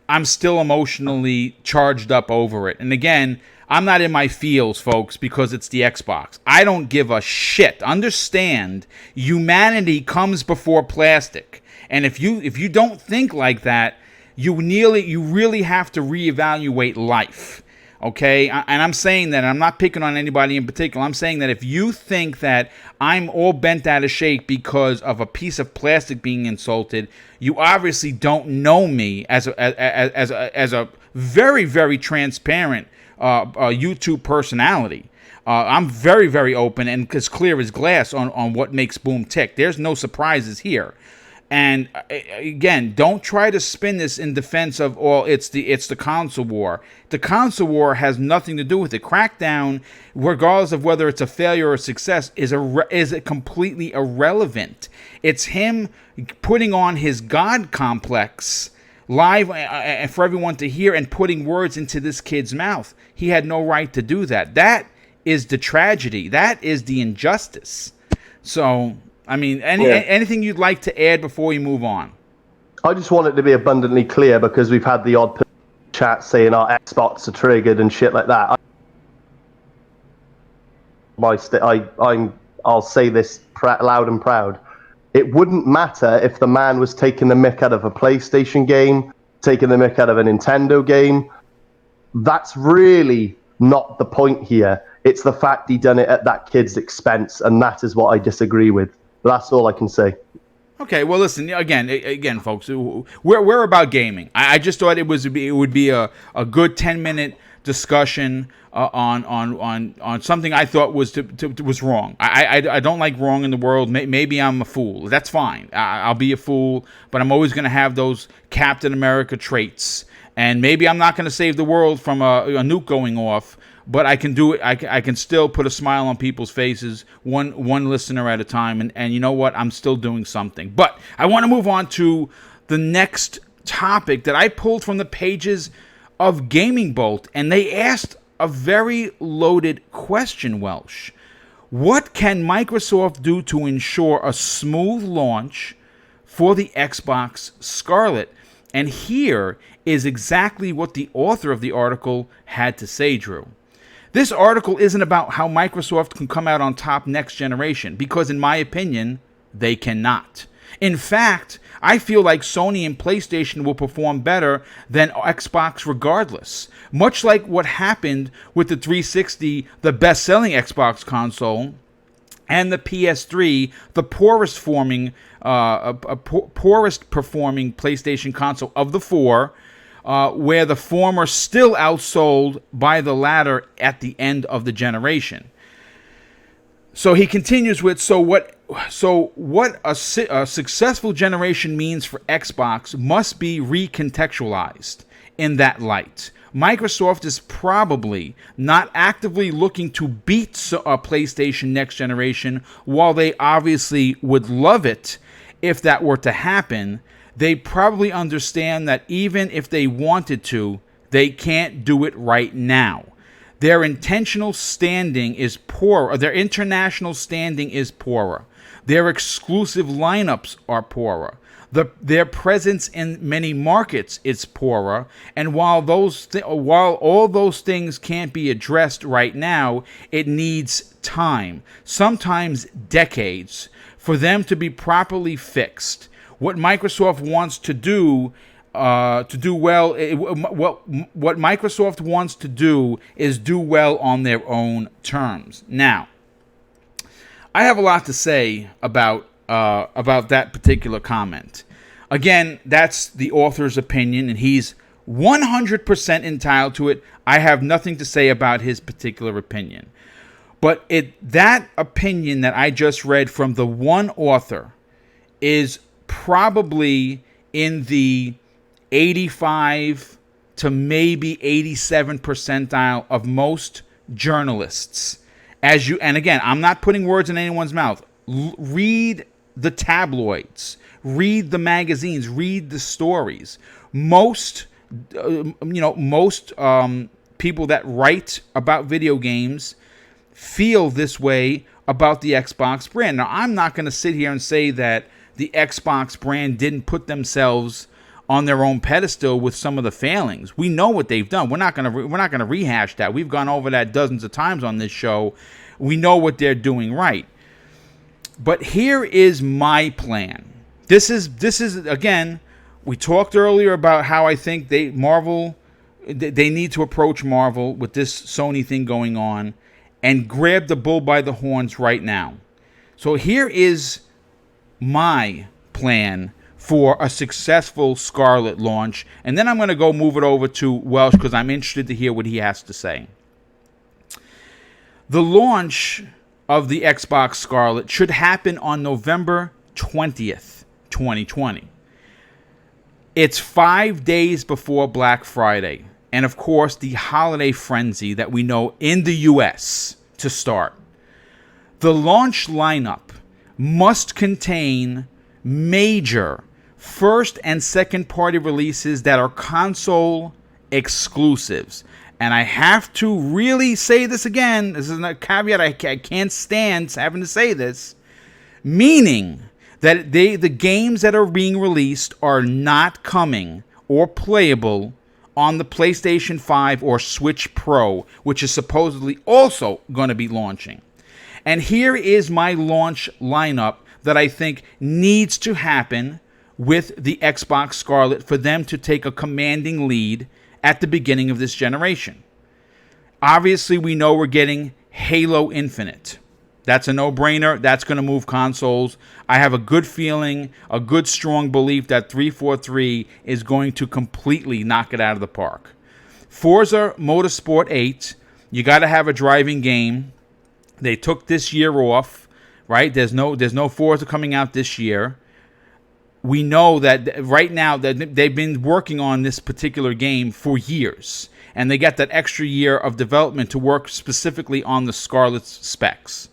I'm still emotionally charged up over it. And again, I'm not in my feels, folks, because it's the Xbox. I don't give a shit. Understand, humanity comes before plastic. And if you don't think like that, you really have to reevaluate life. Okay, and I'm saying that, and I'm not picking on anybody in particular. I'm saying that if you think that I'm all bent out of shape because of a piece of plastic being insulted, you obviously don't know me as a very, very transparent YouTube personality. I'm very, very open and as clear as glass on what makes Boom tick. There's no surprises here. And again, don't try to spin this in defense of, oh, it's the console war. The console war has nothing to do with it. Crackdown, regardless of whether it's a failure or a success, is completely irrelevant. It's him putting on his God complex live for everyone to hear and putting words into this kid's mouth. He had no right to do that. That is the tragedy. That is the injustice. So, I mean, anything you'd like to add before we move on? I just want it to be abundantly clear because we've had the odd chat saying our Xbox are triggered and shit like that. I'll say this loud and proud. It wouldn't matter if the man was taking the mick out of a PlayStation game, taking the mick out of a Nintendo game. That's really not the point here. It's the fact he done it at that kid's expense, and that is what I disagree with. But that's all I can say. Okay, well, listen, again, folks, we're about gaming. I just thought it would be a good 10-minute discussion on something I thought was wrong. I don't like wrong in the world. Maybe I'm a fool. That's fine. I'll be a fool, but I'm always going to have those Captain America traits. And maybe I'm not going to save the world from a nuke going off, but I can do it. I can still put a smile on people's faces, one listener at a time. And you know what? I'm still doing something. But I want to move on to the next topic that I pulled from the pages of Gaming Bolt, and they asked a very loaded question, Welsh. What can Microsoft do to ensure a smooth launch for the Xbox Scarlet? And here is exactly what the author of the article had to say, Drew. This article isn't about how Microsoft can come out on top next generation, because in my opinion, they cannot. In fact, I feel like Sony and PlayStation will perform better than Xbox regardless. Much like what happened with the 360, the best-selling Xbox console, and the PS3, the poorest performing PlayStation console of the four, where the former still outsold by the latter at the end of the generation. So he continues with, so what a successful generation means for Xbox must be recontextualized in that light. Microsoft is probably not actively looking to beat PlayStation next generation, while they obviously would love it if that were to happen. They probably understand that even if they wanted to, they can't do it right now. Their intentional standing is poor. Their international standing is poorer. Their exclusive lineups are poorer. Their presence in many markets is poorer. And while all those things can't be addressed right now, it needs time, sometimes decades, for them to be properly fixed. What Microsoft wants to do what Microsoft wants to do is do well on their own terms. Now, I have a lot to say about that particular comment. Again, that's the author's opinion, and he's 100% entitled to it. I have nothing to say about his particular opinion. But that opinion that I just read from the one author is probably in the 85 to maybe 87 percentile of most journalists. And again, I'm not putting words in anyone's mouth. Read the tabloids, read the magazines, read the stories. Most people that write about video games feel this way about the Xbox brand. Now, I'm not going to sit here and say that the Xbox brand didn't put themselves on their own pedestal with some of the failings. We know what they've done. We're not going to rehash that. We've gone over that dozens of times on this show. We know what they're doing right. But here is my plan. This is again, we talked earlier about how I think they need to approach Marvel with this Sony thing going on and grab the bull by the horns right now. So here is my plan for a successful Scarlet launch, and then I'm going to move it over to Welsh because I'm interested to hear what he has to say. The launch of the Xbox Scarlet should happen on November 20th, 2020. It's 5 days before Black Friday, and of course the holiday frenzy that we know in the US to start. The launch lineup must contain major first and second party releases that are console exclusives. And I have to really say this again. This is a caveat. I can't stand having to say this. Meaning that the games that are being released are not coming or playable on the PlayStation 5 or Switch Pro, which is supposedly also going to be launching. And here is my launch lineup that I think needs to happen with the Xbox Scarlet for them to take a commanding lead at the beginning of this generation. Obviously, we know we're getting Halo Infinite. That's a no-brainer. That's going to move consoles. I have a good feeling, a good strong belief that 343 is going to completely knock it out of the park. Forza Motorsport 8, you got to have a driving game. They took this year off, right? There's no Forza coming out this year. We know that right now that they've been working on this particular game for years, and they got that extra year of development to work specifically on the Scarlet's specs.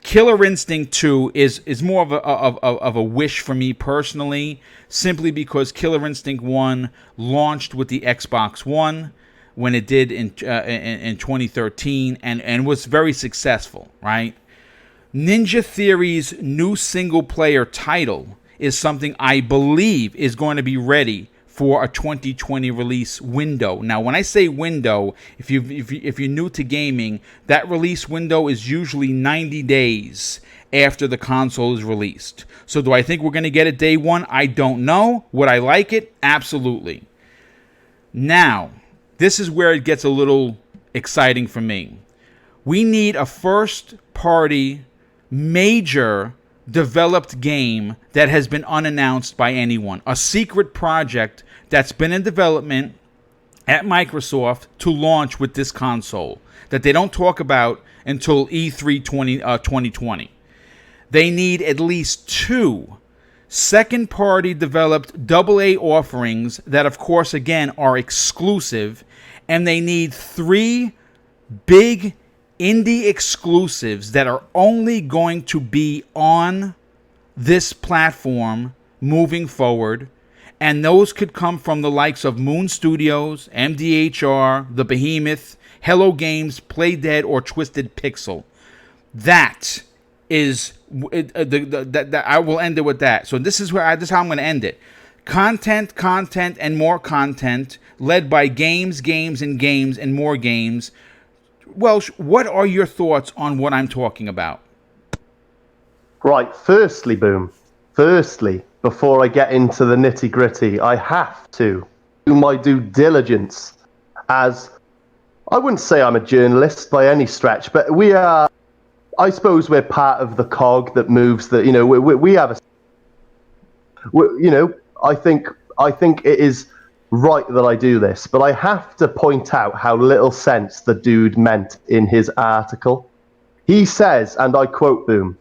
Killer Instinct 2 is more of a wish for me personally, simply because Killer Instinct 1 launched with the Xbox One when it did in 2013 and was very successful, right? Ninja Theory's new single-player title is something I believe is going to be ready for a 2020 release window. Now, when I say window, if you're new to gaming, that release window is usually 90 days after the console is released. So do I think we're going to get it day one? I don't know. Would I like it? Absolutely. Now, this is where it gets a little exciting for me. We need a first-party, major developed game that has been unannounced by anyone. A secret project that's been in development at Microsoft to launch with this console that they don't talk about until E3 2020. They need at least 2 second-party developed AA offerings that, of course, again, are exclusive, and they need 3 big indie exclusives that are only going to be on this platform moving forward, and those could come from the likes of Moon Studios, MDHR, The Behemoth, Hello Games, Playdead, or Twisted Pixel. That is I will end it with that. So this is how I'm going to end it. Content, and more content, led by games, and more games. Welsh, what are your thoughts on what I'm talking about? Right, firstly, before I get into the nitty-gritty, I have to do my due diligence, as I wouldn't say I'm a journalist by any stretch, but I suppose we're part of the cog that moves the, we have I think it is right that I do this, but I have to point out how little sense the dude meant in his article. He says, and I quote Boom,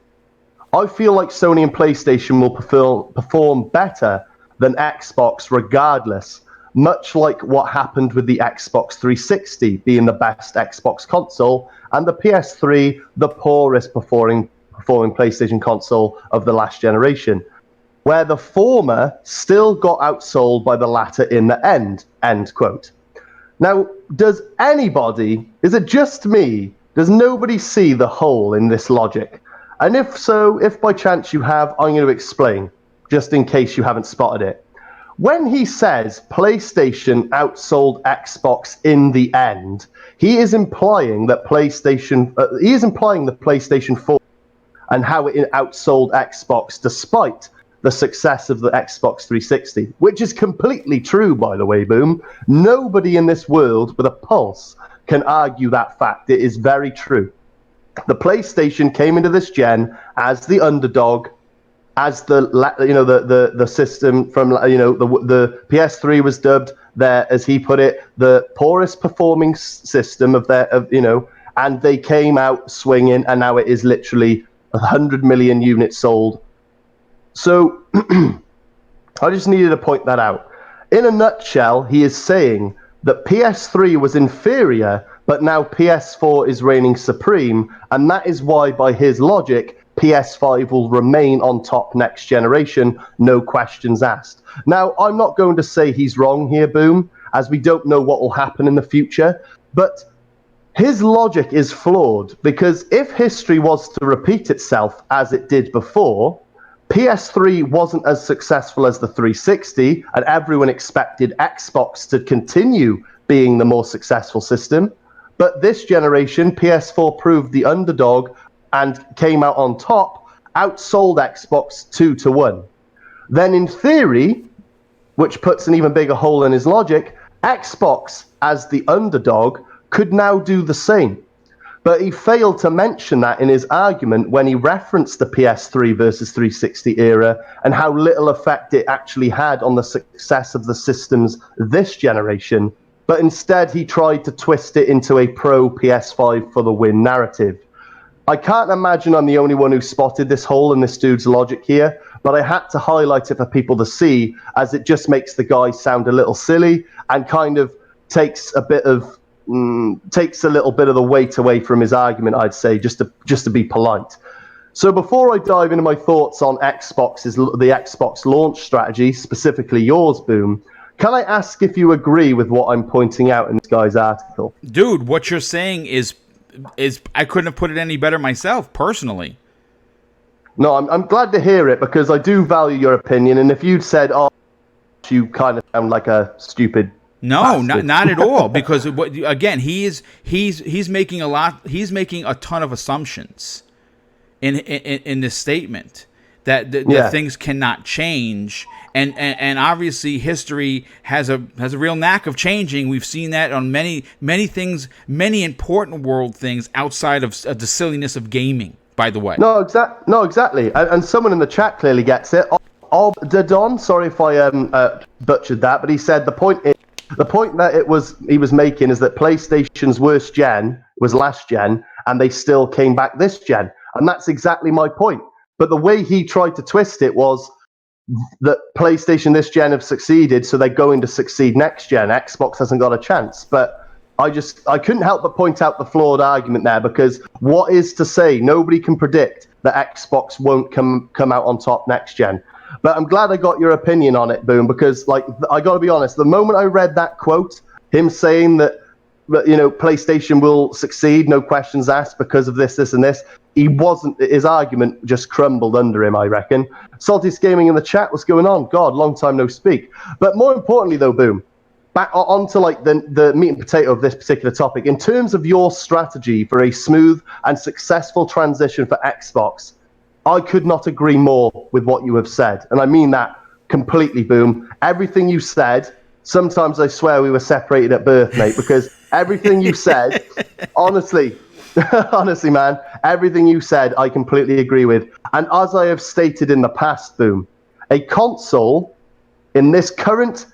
"I feel like Sony and PlayStation will perform better than Xbox regardless, much like what happened with the Xbox 360 being the best Xbox console and the PS3 the poorest performing PlayStation console of the last generation, where the former still got outsold by the latter in the end," end quote. Now, is it just me, does nobody see the hole in this logic? And if so, if by chance you have, I'm going to explain, just in case you haven't spotted it. When he says PlayStation outsold Xbox in the end, he is implying the PlayStation 4 and how it outsold Xbox despite the success of the Xbox 360, which is completely true, by the way, Boom. Nobody in this world with a pulse can argue that fact. It is very true. The PlayStation came into this gen as the underdog, as the system from the PS3 was dubbed there, as he put it, the poorest performing system and they came out swinging, and now it is literally 100 million units sold. So I just needed to point that out. In a nutshell, he is saying that PS3 was inferior, but now PS4 is reigning supreme, and that is why, by his logic, PS5 will remain on top next generation, no questions asked. Now, I'm not going to say he's wrong here, Boom, as we don't know what will happen in the future, but his logic is flawed, because if history was to repeat itself as it did before, PS3 wasn't as successful as the 360, and everyone expected Xbox to continue being the more successful system. But this generation, PS4 proved the underdog and came out on top, outsold Xbox 2-1. Then in theory, which puts an even bigger hole in his logic, Xbox, as the underdog, could now do the same. But he failed to mention that in his argument when he referenced the PS3 versus 360 era and how little effect it actually had on the success of the systems this generation. But instead, he tried to twist it into a pro PS5 for the win narrative. I can't imagine I'm the only one who spotted this hole in this dude's logic here, but I had to highlight it for people to see, as it just makes the guy sound a little silly and kind of takes a little bit of the weight away from his argument, I'd say, just to be polite. So before I dive into my thoughts on the Xbox launch strategy, specifically yours, Boom, can I ask if you agree with what I'm pointing out in this guy's article? Dude, what you're saying is I couldn't have put it any better myself, personally. No, I'm glad to hear it because I do value your opinion. And if you'd said, "Oh, you kind of sound like a stupid," No, bastard. not at all. Because again, he's making a lot. He's making a ton of assumptions in this statement that things cannot change, and obviously history has a real knack of changing. We've seen that on many things, many important world things outside of the silliness of gaming. By the way, No, exactly. And someone in the chat clearly gets it. Dadon, sorry if I butchered that, but he said the point that he was making is that PlayStation's worst gen was last gen, and they still came back this gen, and that's exactly my point. But the way he tried to twist it was that PlayStation this gen have succeeded, so they're going to succeed next gen. Xbox hasn't got a chance, but I couldn't help but point out the flawed argument there, because what is to say nobody can predict that Xbox won't come out on top next gen. But I'm glad I got your opinion on it, Boom, because I got to be honest, the moment I read that quote, him saying that PlayStation will succeed, no questions asked, because of this, and this, his argument just crumbled under him, I reckon. Saltiest Gaming in the chat, what's going on? God, long time no speak. But more importantly though, Boom, back onto the meat and potato of this particular topic. In terms of your strategy for a smooth and successful transition for Xbox, I could not agree more with what you have said. And I mean that completely, Boom. Everything you said, sometimes I swear we were separated at birth, mate, because everything you said, honestly, man, everything you said, I completely agree with. And as I have stated in the past, Boom, a console in this current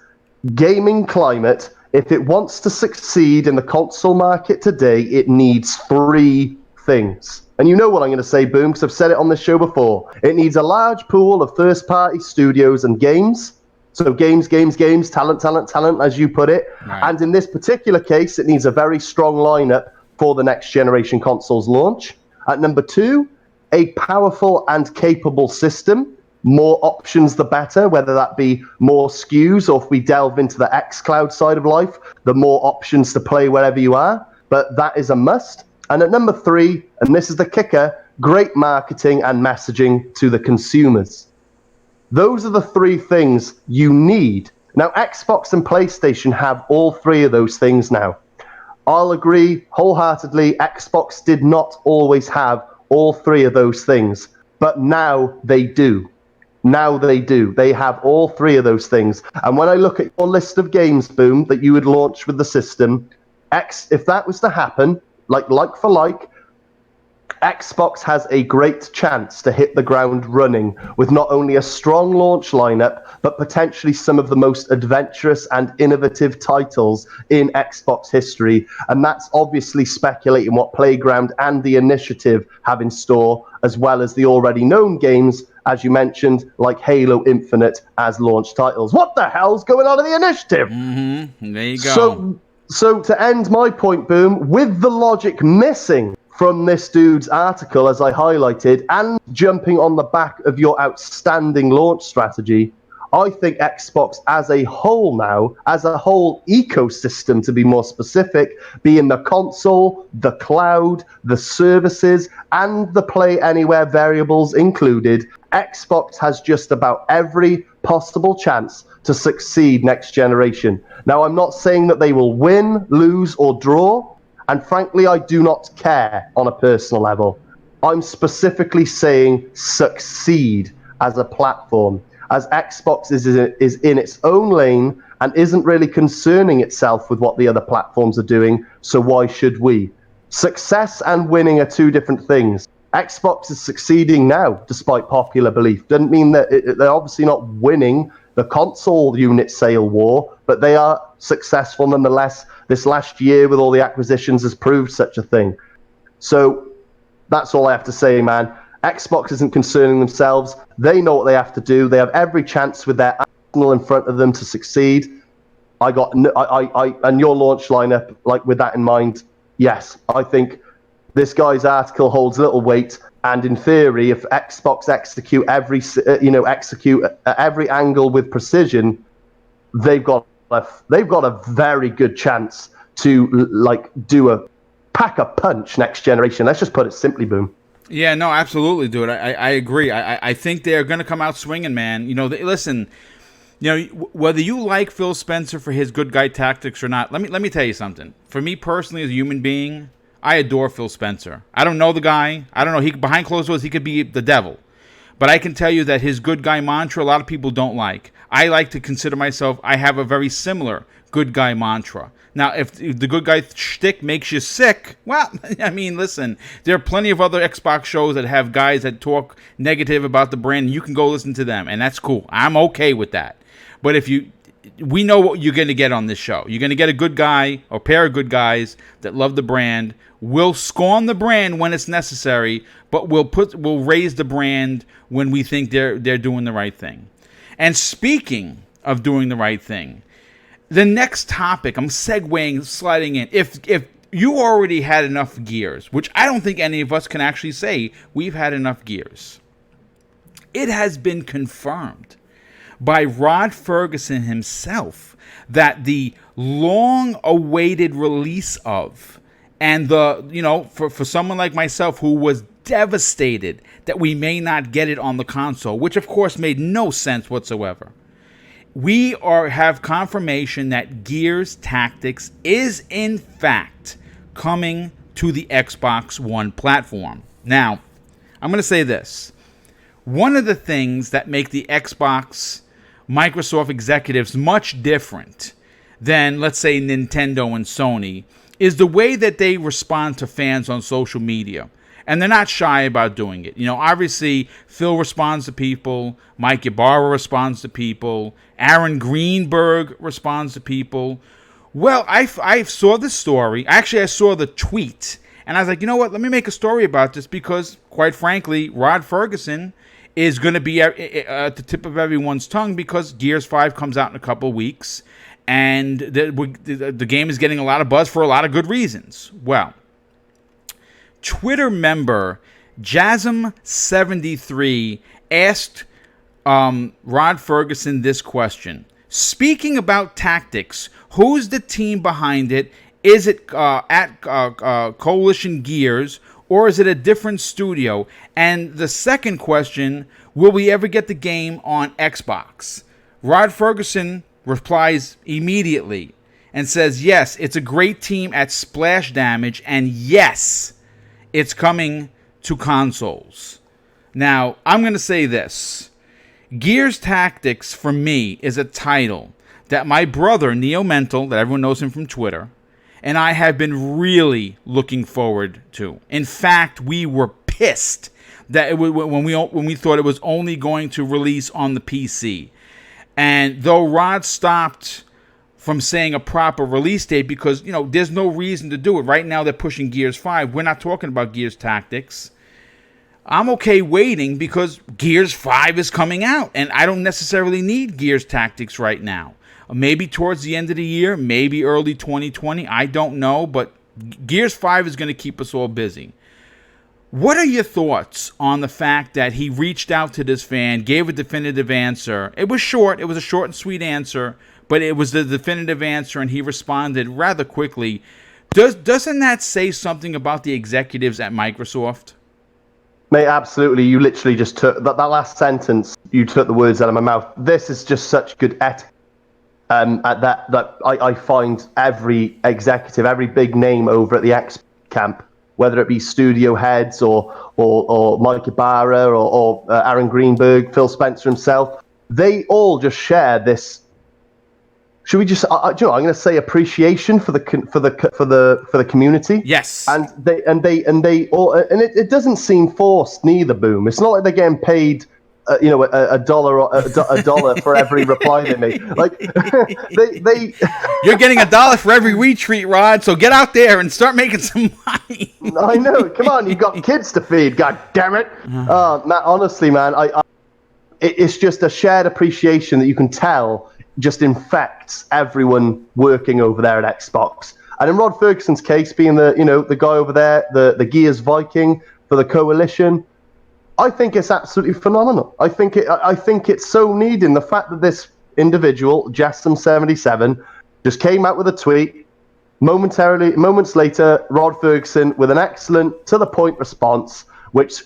gaming climate, if it wants to succeed in the console market today, it needs three things. And you know what I'm going to say, Boom, because I've said it on this show before. It needs a large pool of first-party studios and games. So games, talent, as you put it. Right. And in this particular case, it needs a very strong lineup for the next generation console's launch. At number 2, a powerful and capable system. More options, the better, whether that be more SKUs, or if we delve into the xCloud side of life, the more options to play wherever you are. But that is a must. And at number 3, and this is the kicker, great marketing and messaging to the consumers. Those are the three things you need. Now, Xbox and PlayStation have all three of those things now. I'll agree wholeheartedly, Xbox did not always have all three of those things, but now they do. Now they do. They have all three of those things. And when I look at your list of games, Boom, that you would launch with the system, if that was to happen, like for like, Xbox has a great chance to hit the ground running with not only a strong launch lineup, but potentially some of the most adventurous and innovative titles in Xbox history. And that's obviously speculating what Playground and the Initiative have in store, as well as the already known games, as you mentioned, like Halo Infinite as launch titles. What the hell's going on in the Initiative? Mm-hmm. There you go. So to end my point, Boom, with the logic missing from this dude's article, as I highlighted, and jumping on the back of your outstanding launch strategy, I think Xbox as a whole now, as a whole ecosystem to be more specific, being the console, the cloud, the services, and the Play Anywhere variables included, Xbox has just about every possible chance to succeed next generation. Now, I'm not saying that they will win, lose, or draw, and frankly, I do not care on a personal level. I'm specifically saying succeed as a platform, as Xbox is in its own lane and isn't really concerning itself with what the other platforms are doing, so why should we? Success and winning are two different things. Xbox is succeeding now, despite popular belief. Doesn't mean that they're obviously not winning the console unit sale war, but they are successful nonetheless. This last year with all the acquisitions has proved such a thing. So that's all I have to say, man. Xbox isn't concerning themselves. They know what they have to do. They have every chance with their arsenal in front of them to succeed. And your launch lineup, like with that in mind, yes, I think this guy's article holds little weight. And in theory, if Xbox execute every angle with precision, they've got a very good chance to pack a punch next generation. Let's just put it simply, Boom. Yeah, no, absolutely, dude. I agree. I think they're going to come out swinging, man. Listen, whether you like Phil Spencer for his good guy tactics or not, let me tell you something. For me personally, as a human being, I adore Phil Spencer. I don't know the guy. I don't know. Behind closed doors, he could be the devil. But I can tell you that his good guy mantra, a lot of people don't like. I like to consider myself, I have a very similar good guy mantra. Now, if the good guy shtick makes you sick, well, I mean, listen, there are plenty of other Xbox shows that have guys that talk negative about the brand, and you can go listen to them, and that's cool. I'm okay with that. But we know what you're going to get on this show. You're going to get a good guy or pair of good guys that love the brand, will scorn the brand when it's necessary, but we'll raise the brand when we think they're doing the right thing. And speaking of doing the right thing, the next topic, I'm segueing, sliding in. If you already had enough gears, which I don't think any of us can actually say we've had enough gears, it has been confirmed by Rod Ferguson himself that the long-awaited release of, and for someone like myself who was devastated that we may not get it on the console, which of course made no sense whatsoever, we have confirmation that Gears Tactics is in fact coming to the Xbox One platform. Now, I'm going to say this. One of the things that make the Xbox Microsoft executives much different than, let's say, Nintendo and Sony is the way that they respond to fans on social media. And they're not shy about doing it. Obviously, Phil responds to people. Mike Ybarra responds to people. Aaron Greenberg responds to people. Well, I saw the story. Actually, I saw the tweet. And I was like, you know what? Let me make a story about this because, quite frankly, Rod Ferguson is going to be at the tip of everyone's tongue because Gears 5 comes out in a couple of weeks. And the game is getting a lot of buzz for a lot of good reasons. Well, Twitter member Jasm73 asked Rod Ferguson this question. Speaking about tactics, who's the team behind it? Is it at Coalition Gears, or is it a different studio? And the second question, will we ever get the game on Xbox? Rod Ferguson replies immediately and says, yes, it's a great team at Splash Damage, and yes, it's coming to consoles. Now, I'm going to say this. Gears Tactics, for me, is a title that my brother, Neo Mental, that everyone knows him from Twitter, and I have been really looking forward to. In fact, we were pissed that when we thought it was only going to release on the PC. And though Rod stopped from saying a proper release date because, there's no reason to do it. Right now they're pushing Gears 5. We're not talking about Gears Tactics. I'm okay waiting because Gears 5 is coming out. And I don't necessarily need Gears Tactics right now. Maybe towards the end of the year, maybe early 2020. I don't know, but Gears 5 is going to keep us all busy. What are your thoughts on the fact that he reached out to this fan, gave a definitive answer? It was short. It was a short and sweet answer. But it was the definitive answer, and he responded rather quickly. Doesn't that say something about the executives at Microsoft? Mate, absolutely. You literally just took that last sentence. You took the words out of my mouth. This is just such good etiquette. That I find every executive, every big name over at the X camp, whether it be studio heads or Mike Ibarra or Aaron Greenberg, Phil Spencer himself, they all just share this. Should we just? I'm going to say appreciation for the community. Yes. And they all, and it doesn't seem forced neither. Boom. It's not like they're getting paid. A dollar for every reply they make. Like they You're getting $1 for every retweet, Rod. So get out there and start making some money. I know. Come on, you've got kids to feed. God damn it. Matt, honestly, man, it's just a shared appreciation that you can tell just infects everyone working over there at Xbox. And in Rod Ferguson's case, being the guy over there, the Gears Viking for the Coalition, I think it's absolutely phenomenal. I think it's so needing. The fact that this individual, Jessam77, just came out with a tweet. Moments later, Rod Ferguson with an excellent, to the point response, which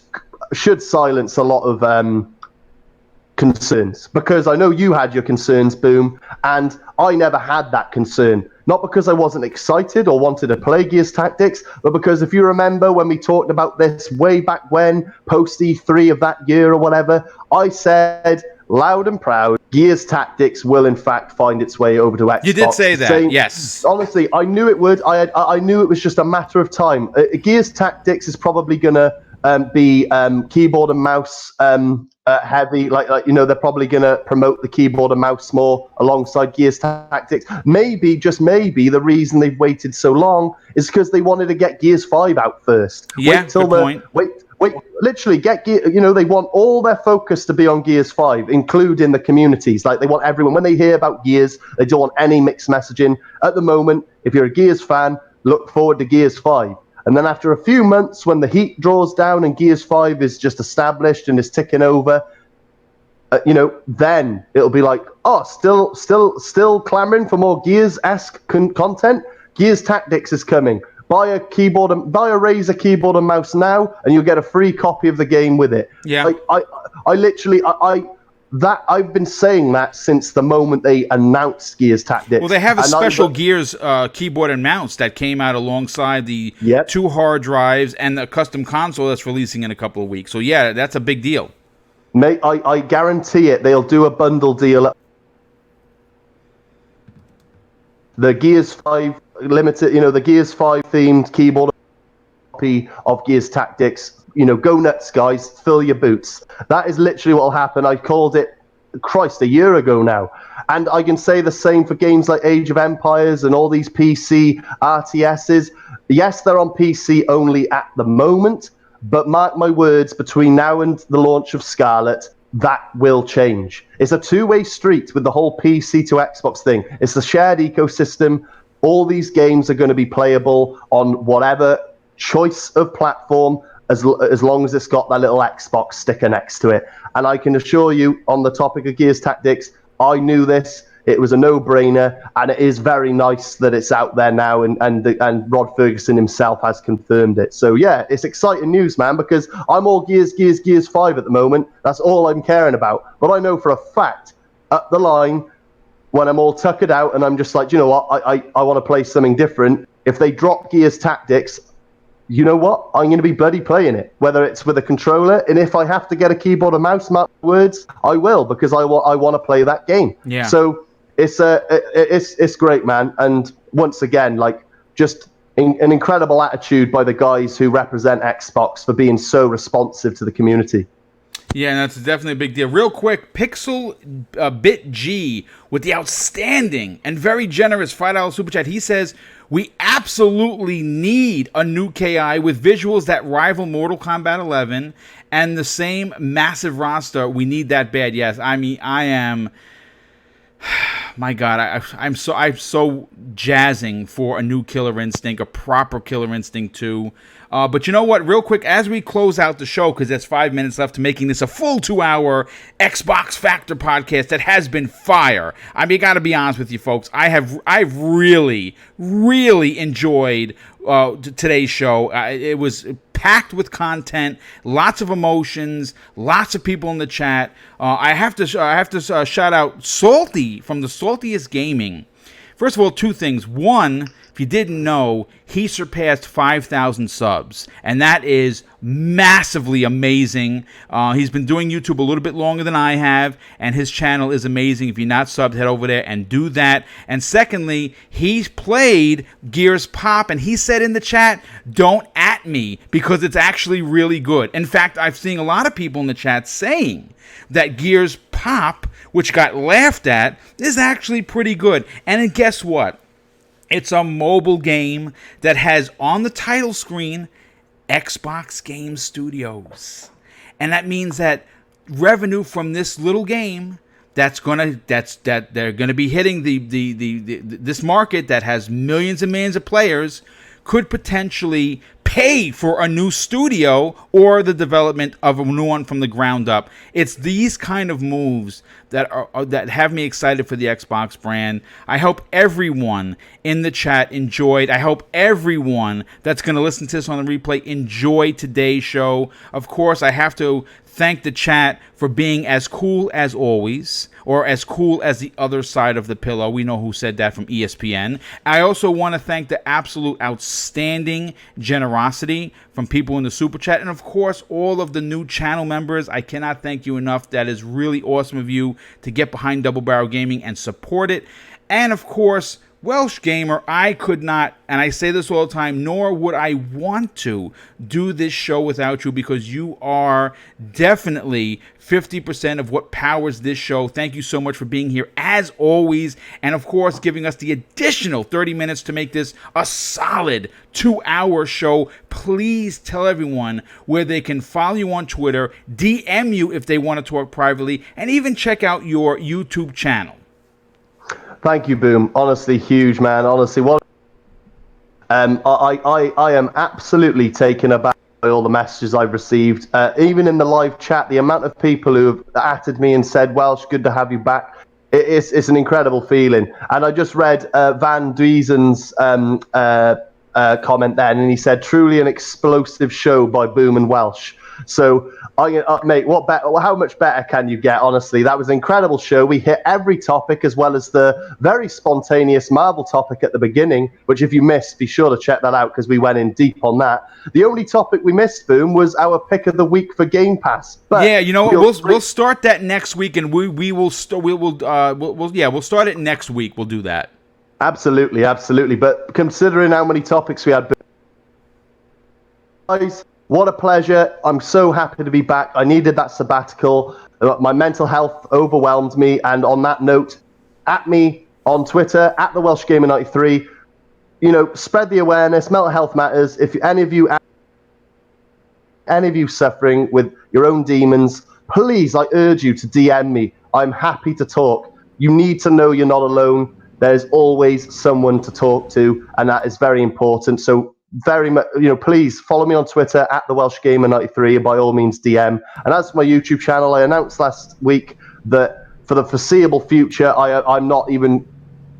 should silence a lot of concerns, because I know you had your concerns, Boom, and I never had that concern. Not because I wasn't excited or wanted to play Gears Tactics, but because if you remember when we talked about this way back when, post E3 of that year or whatever, I said loud and proud, Gears Tactics will in fact find its way over to Xbox. You did say that, yes. Honestly, I knew it would. I knew it was just a matter of time. Gears Tactics is probably going to be keyboard and mouse heavy. They're probably going to promote the keyboard and mouse more alongside Gears Tactics. Maybe, just maybe, the reason they've waited so long is because they wanted to get Gears 5 out first. Yeah, good point. Wait, literally get Gear. They want all their focus to be on Gears 5, including the communities. Like, they want everyone, when they hear about Gears, they don't want any mixed messaging. At the moment, if you're a Gears fan, look forward to Gears 5. And then after a few months, when the heat draws down and Gears 5 is just established and is ticking over, then it'll be like, oh, still clamoring for more Gears-esque content. Gears Tactics is coming. Buy a Razer keyboard and mouse now, and you'll get a free copy of the game with it. Yeah. I've been saying that since the moment they announced Gears Tactics. Well, they have a special Gears keyboard and mouse that came out alongside the 2 hard drives and the custom console that's releasing in a couple of weeks. So, yeah, that's a big deal. Mate, I guarantee it. They'll do a bundle deal. The Gears 5 limited, the Gears 5 themed keyboard copy of Gears Tactics. Go nuts, guys. Fill your boots. That is literally what will happen. I called it, a year ago now. And I can say the same for games like Age of Empires and all these PC RTSs. Yes, they're on PC only at the moment, but mark my words, between now and the launch of Scarlet, that will change. It's a two-way street with the whole PC to Xbox thing. It's a shared ecosystem. All these games are going to be playable on whatever choice of platform, as long as it's got that little Xbox sticker next to it. And I can assure you, on the topic of Gears Tactics, I knew this. It was a no-brainer, and it is very nice that it's out there now, and Rod Ferguson himself has confirmed it. So yeah, it's exciting news, man, because I'm all Gears 5 at the moment. That's all I'm caring about. But I know for a fact, up the line, when I'm all tuckered out and I'm just like, you know what, I want to play something different, if they drop Gears Tactics, you know what? I'm going to be bloody playing it, whether it's with a controller, and if I have to get a keyboard and mouse, mark words, I will, because I want to play that game. Yeah. So it's great, man. And once again, just an incredible attitude by the guys who represent Xbox for being so responsive to the community. Yeah, and that's definitely a big deal. Real quick, Pixel Bit G with the outstanding and very generous $5 super chat. He says, we absolutely need a new KI with visuals that rival Mortal Kombat 11 and the same massive roster. We need that bad. Yes, I mean, I am... My God, I'm so jazzing for a new Killer Instinct, a proper Killer Instinct 2. But you know what? Real quick, as we close out the show, because there's 5 minutes left to making this a full 2-hour Xbox Factor podcast that has been fire. I mean, got to be honest with you, folks. I've really, really enjoyed today's show. It was packed with content, lots of emotions, lots of people in the chat. I have to shout out Salty from the Saltiest Gaming. First of all, 2 things. One, if you didn't know, he surpassed 5,000 subs, and that is massively amazing. He's been doing YouTube a little bit longer than I have, and his channel is amazing. If you're not subbed, head over there and do that. And secondly, he's played Gears Pop, and he said in the chat, don't at me, because it's actually really good. In fact, I've seen a lot of people in the chat saying that Gears Pop, which got laughed at, is actually pretty good. And then guess what? It's a mobile game that has on the title screen Xbox Game Studios. And that means that revenue from this little game that they're gonna be hitting this market that has millions and millions of players could potentially pay for a new studio or the development of a new one from the ground up. It's these kind of moves that have me excited for the Xbox brand. I hope everyone in the chat enjoyed. I hope everyone that's going to listen to this on the replay enjoyed today's show. Of course, I have to thank the chat for being as cool as always, or as cool as the other side of the pillow. We know who said that from ESPN. I also want to thank the absolute outstanding generosity from people in the super chat, and of course all of the new channel members. I cannot thank you enough. That is really awesome of you to get behind Double Barrel Gaming and support it. And of course, Welsh Gamer, I could not, and I say this all the time, nor would I want to do this show without you, because you are definitely 50% of what powers this show. Thank you so much for being here as always, and of course giving us the additional 30 minutes to make this a solid 2-hour show. Please tell everyone where they can follow you on Twitter, DM you if they want to talk privately, and even check out your YouTube channel. Thank you, Boom. Honestly, huge, man. Honestly, what I am absolutely taken aback by all the messages I've received. Even in the live chat, the amount of people who have atted me and said, Welsh, good to have you back. It's an incredible feeling. And I just read Van Duisen's comment then, and he said, truly an explosive show by Boom and Welsh. So, mate, how much better can you get, honestly? That was an incredible show. We hit every topic, as well as the very spontaneous Marvel topic at the beginning, which if you missed, be sure to check that out, because we went in deep on that. The only topic we missed, Boom, was our pick of the week for Game Pass. But yeah, you know what? We'll start that next week, and we'll start it next week. We'll do that. Absolutely. But considering how many topics we had, guys, what a pleasure. I'm so happy to be back. I needed that sabbatical. My mental health overwhelmed me. And on that note, at me on Twitter, at the Welsh Gamer 93, spread the awareness. Mental health matters. If any of you suffering with your own demons, please, I urge you to DM me. I'm happy to talk. You need to know you're not alone. There's always someone to talk to, and that is very important. So very much, please follow me on Twitter at the Welsh Gamer 93, and by all means DM. And as for my YouTube channel, I announced last week that for the foreseeable future, I'm not even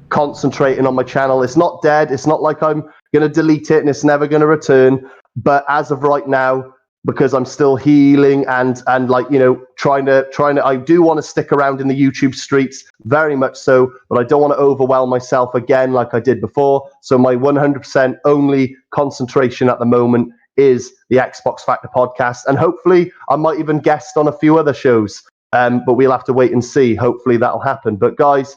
concentrating on my channel. It's not dead. It's not like I'm going to delete it and it's never going to return. But as of right now, because I'm still healing and trying to, I do want to stick around in the YouTube streets, very much so, but I don't want to overwhelm myself again like I did before. So my 100% only concentration at the moment is the Xbox Factor podcast, and hopefully I might even guest on a few other shows. But we'll have to wait and see. Hopefully that'll happen. But guys,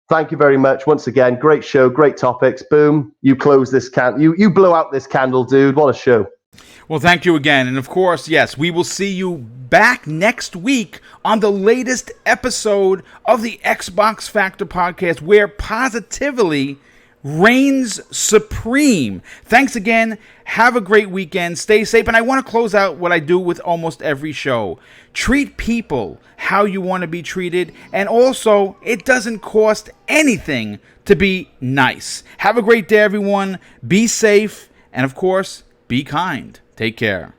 thank you very much once again. Great show, great topics. Boom, you close this you blow out this candle, dude. What a show. Well, thank you again. And of course, yes, we will see you back next week on the latest episode of the Xbox Factor podcast, where positively reigns supreme. Thanks again. Have a great weekend. Stay safe. And I want to close out what I do with almost every show. Treat people how you want to be treated. And also, it doesn't cost anything to be nice. Have a great day, everyone. Be safe. And of course, be kind. Take care.